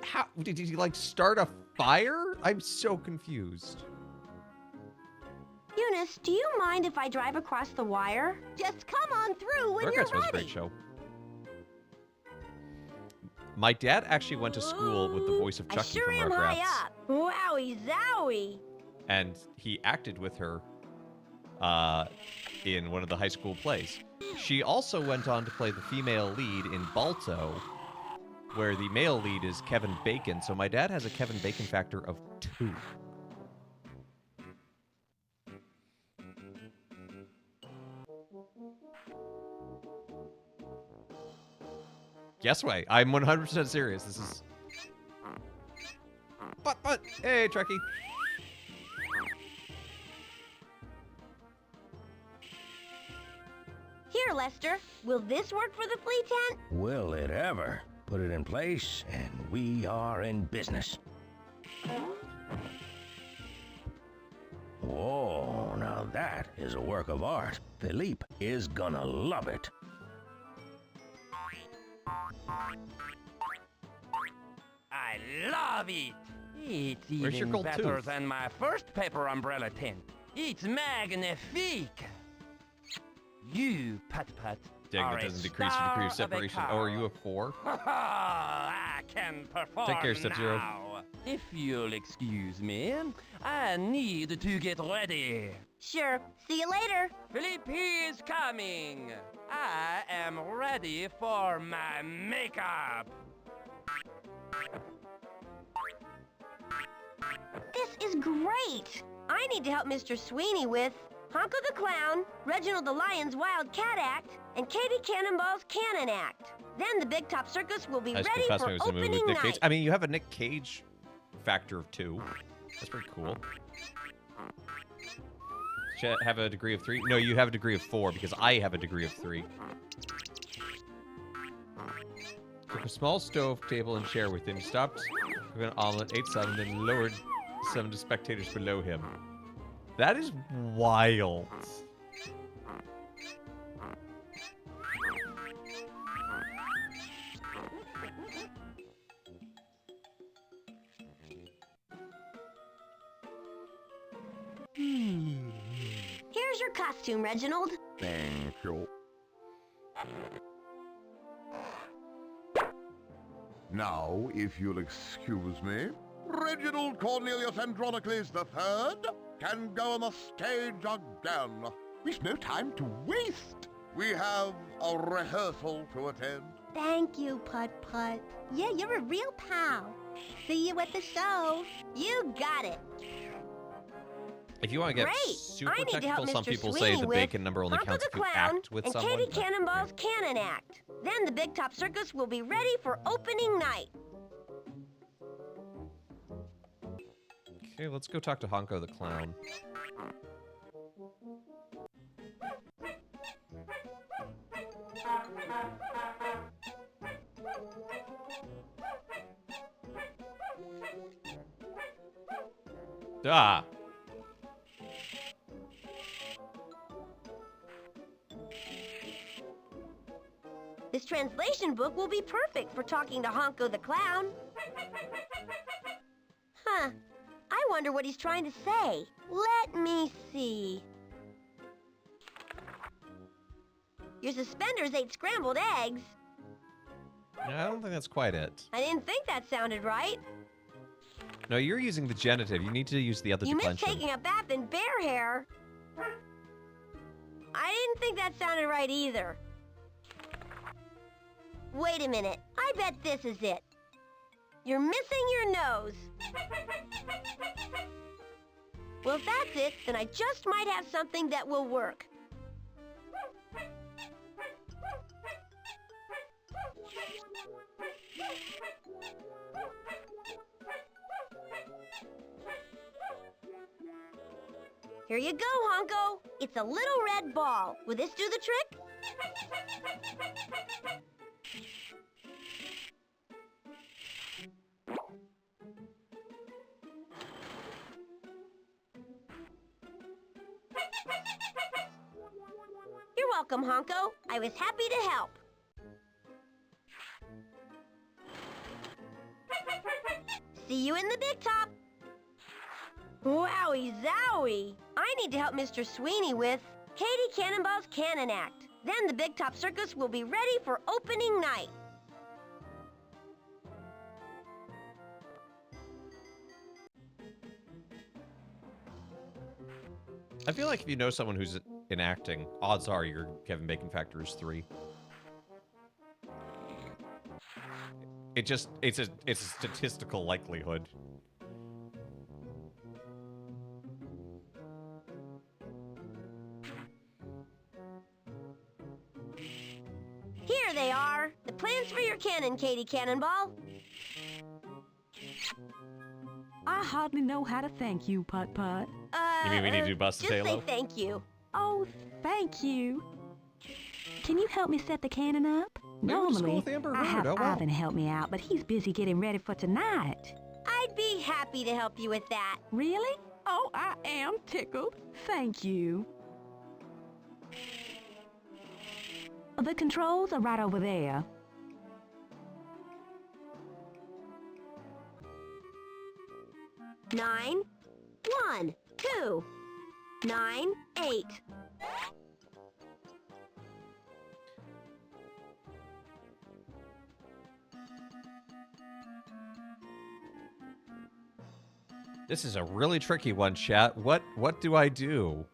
How? Did he, like, start a fire? I'm so confused. Eunice, do you mind if I drive across the wire? Just come on through when Circus you're was a ready. great show. My dad actually went to school with the voice of I Chucky sure from am Rugrats. high up. Wowie zowie. And he acted with her in one of the high school plays. She also went on to play the female lead in Balto, where the male lead is Kevin Bacon. So my dad has a Kevin Bacon factor of 2. Guess what? I'm 100% serious. This is... But, hey, Trekkie. Here, Lester, will this work for the flea tent? Will it ever? Put it in place, and we are in business. Whoa, now that is a work of art. Philippe is gonna love it. I love it. It's Where's your even gold better tooth? than my first paper umbrella tent. It's magnifique. You, Putt-Putt, Dang, are that a doesn't decrease your degree of star separation. a Oh, are you a 4? I can perform Take care, Sub-Zero. now. If you'll excuse me, I need to get ready. Sure. See you later. Philippe is coming. I am ready for my makeup. This is great. I need to help Mr. Sweeney with Honko the Clown, Reginald the Lion's Wild Cat Act, and Katie Cannonball's Cannon Act. Then the Big Top Circus will be High School ready Class for was a movie opening with Nick Cage. night. I mean, you have a Nick Cage factor of 2. That's pretty cool. Should I have a degree of 3? No, you have a degree of 4 because I have a degree of 3. Took a small stove, table, and chair with him. Stopped, took an omelet, ate some, then lowered some to spectators below him. That is wild. Here's your costume, Reginald. Thank you. Now, if you'll excuse me, Reginald Cornelius Andronicles III can go on the stage again. We've no time to waste. We have a rehearsal to attend. Thank you, Putt-Putt. Yeah, you're a real pal. See you at the show. You got it. If you want to get Great. super I need to help technical, some Mr. people Sweeney say the with bacon number only Honko counts the if you Clown act with and someone. Katie but- Cannonball's Cannon Act. Then the Big Top Circus will be ready for opening night. Okay, let's go talk to Honko the Clown. Ah! This translation book will be perfect for talking to Honko the Clown. Huh. I wonder what he's trying to say. Let me see. Your suspenders ate scrambled eggs. No, I don't think that's quite it. I didn't think that sounded right. No, you're using the genitive. You need to use the other You missed declension. taking a bath in bear hair. I didn't think that sounded right either. Wait a minute. I bet this is it. You're missing your nose. Well, if that's it, then I just might have something that will work. Here you go, Honko. It's a little red ball. Will this do the trick? You're welcome, Honko. I was happy to help. See you in the big top. Wowie zowie! I need to help Mr. Sweeney with Katie Cannonball's Cannon Act. Then the Big Top Circus will be ready for opening night. I feel like if you know someone who's in acting, odds are your Kevin Bacon factor is 3. It's a statistical likelihood. Here they are. The plans for your cannon, Katie Cannonball. I hardly know how to thank you, Putt-Putt. You mean we need to do Busted Just Halo? say thank you. Oh, thank you. Can you help me set the cannon up? Maybe we'll just go Normally, with Amber I Road. have Oh, wow. Ivan help me out, but he's busy getting ready for tonight. I'd be happy to help you with that. Really? Oh, I am tickled. Thank you. The controls are right over there. Nine, 1, 2, 9, 8. This is a really tricky one, chat. What do I do?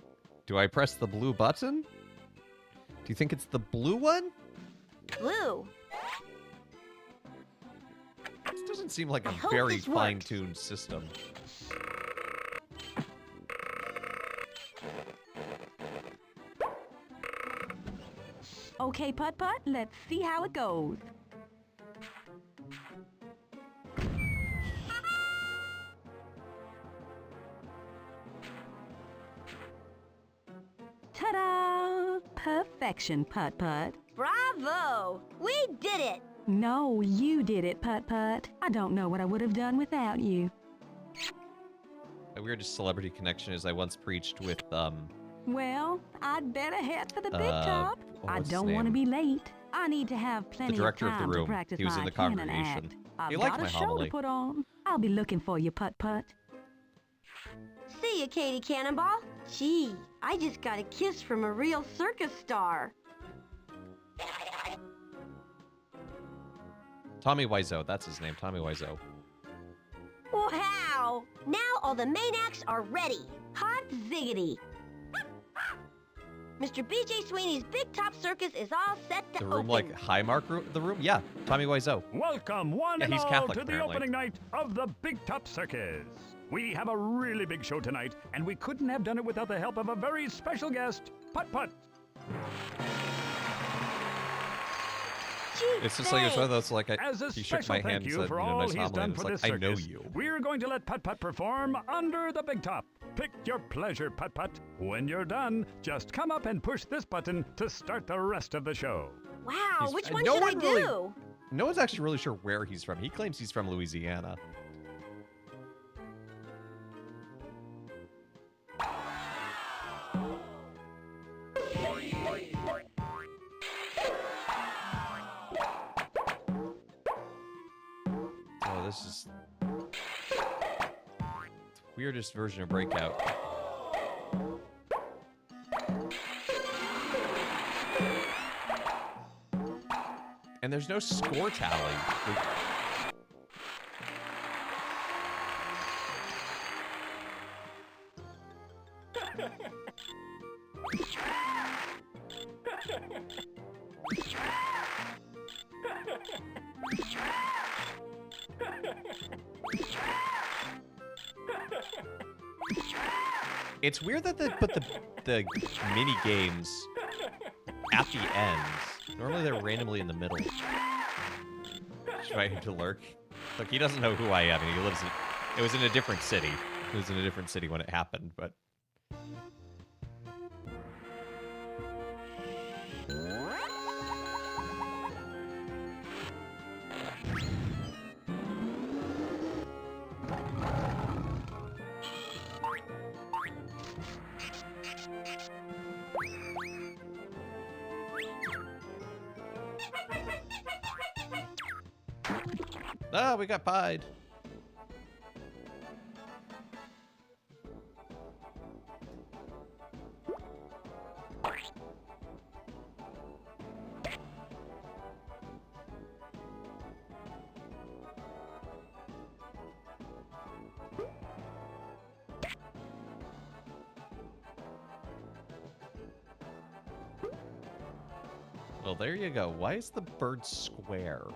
Do I press the blue button? Do you think it's the blue one? Blue. This doesn't seem like a hope very this works. fine-tuned system. Okay, Putt-Putt, let's see how it goes. Ta-da! Perfection, Putt-Putt. Bravo! We did it! No, you did it, Putt-Putt. I don't know what I would have done without you. My weirdest celebrity connection is I once preached with, Well, I'd better head for the big top. I what's his don't want to name? be late. I need to have plenty the director of of time the to room. practice He was my in the cannon congregation. act. I've He liked got my a show homily. to put on. I'll be looking for you, Putt-Putt. See ya, Katie Cannonball. Gee, I just got a kiss from a real circus star. Tommy Wiseau. That's his name, Tommy Wiseau. Wow! Now all the main acts are ready. Hot ziggity. Mr. B.J. Sweeney's Big Top Circus is all set to The open. room, like Highmark room? The room? Yeah, Tommy Wiseau. Welcome, one Yeah, and he's all, Catholic, to the apparently. opening night of the Big Top Circus. We have a really big show tonight, and we couldn't have done it without the help of a very special guest, Putt-Putt. It's just like it's one of those, like, As a he shook special my thank hand and you said, for you know, all nice he's homily, done and it's for like, this I circus, know you. we're going to let Putt-Putt perform under the big top. Pick your pleasure, Putt-Putt. When you're done, just come up and push this button to start the rest of the show. Wow, He's- which one no should I one really- do? No one's actually really sure where he's from. He claims he's from Louisiana. Oh, this is the weirdest version of Breakout. And there's no score tally. It's weird that they put the mini games at the end. Normally they're randomly in the middle. Invite him to lurk. Look, he doesn't know who I am, and he lives in. It was in a different city. It was in a different city when it happened, but. Ah, we got pied. Well, there you go. Why is the bird square?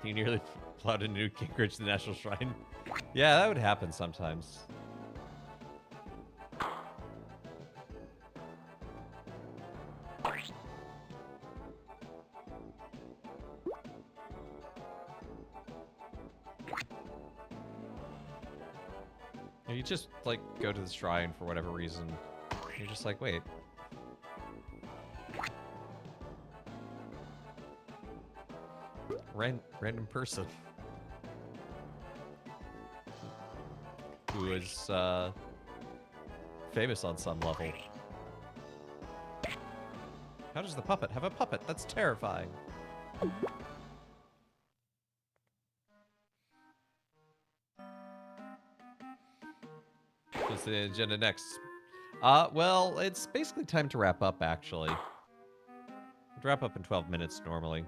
You nearly plowed a new Gingrich to the National Shrine. Yeah, that would happen sometimes. You just, like, go to the shrine for whatever reason. You're just like, wait. Random person. Who is, famous on some level. How does the puppet have a puppet? That's terrifying. What's the agenda next? Well, it's basically time to wrap up, actually. We'd wrap up in 12 minutes normally.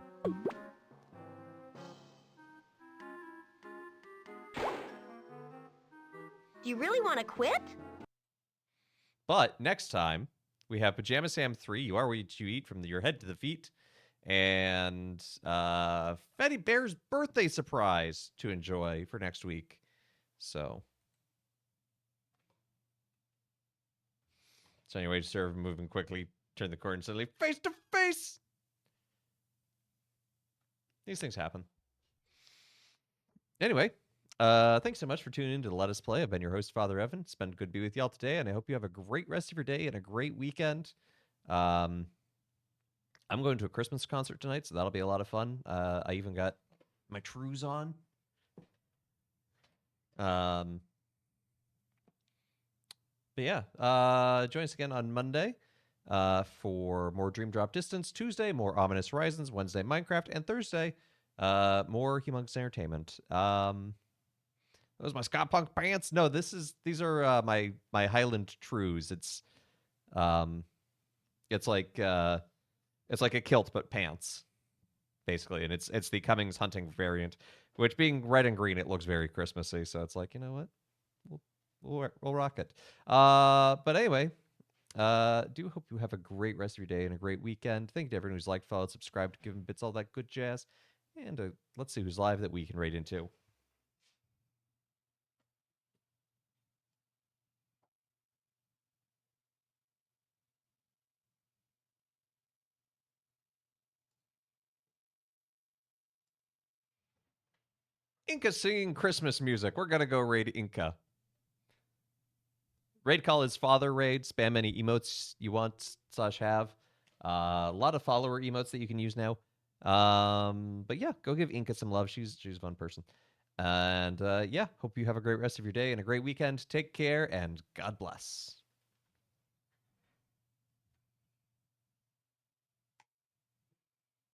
Do you really want to quit? But next time, we have Pajama Sam 3, You Are What You Eat from Your Head to the Feet, and Fetty Bear's birthday surprise to enjoy for next week. So anyway, serve moving quickly, turn the corner and suddenly face to face. These things happen. Anyway, thanks so much for tuning in to Let Us Play. I've been your host, Father Evan. It's been good to be with y'all today, and I hope you have a great rest of your day and a great weekend. I'm going to a Christmas concert tonight, so that'll be a lot of fun. I even got my trews on. But yeah, join us again on Monday for more Dream Drop Distance. Tuesday, more Ominous Horizons. Wednesday, Minecraft. And Thursday, more Humongous Entertainment. Those my ska punk pants? No, these are my Highland Trues. It's like a kilt but pants, basically, and it's the Cummings hunting variant, which being red and green, it looks very Christmassy. So it's like, you know what, we'll rock it. But anyway, do hope you have a great rest of your day and a great weekend. Thank you to everyone who's liked, followed, subscribed, given bits, all that good jazz. And let's see who's live that we can raid into. Inca singing Christmas music. We're gonna go raid Inca. Raid call is father raid. Spam any emotes you want / have. A lot of follower emotes that you can use now. But yeah, go give Inca some love. She's a fun person. And yeah, hope you have a great rest of your day and a great weekend. Take care and God bless.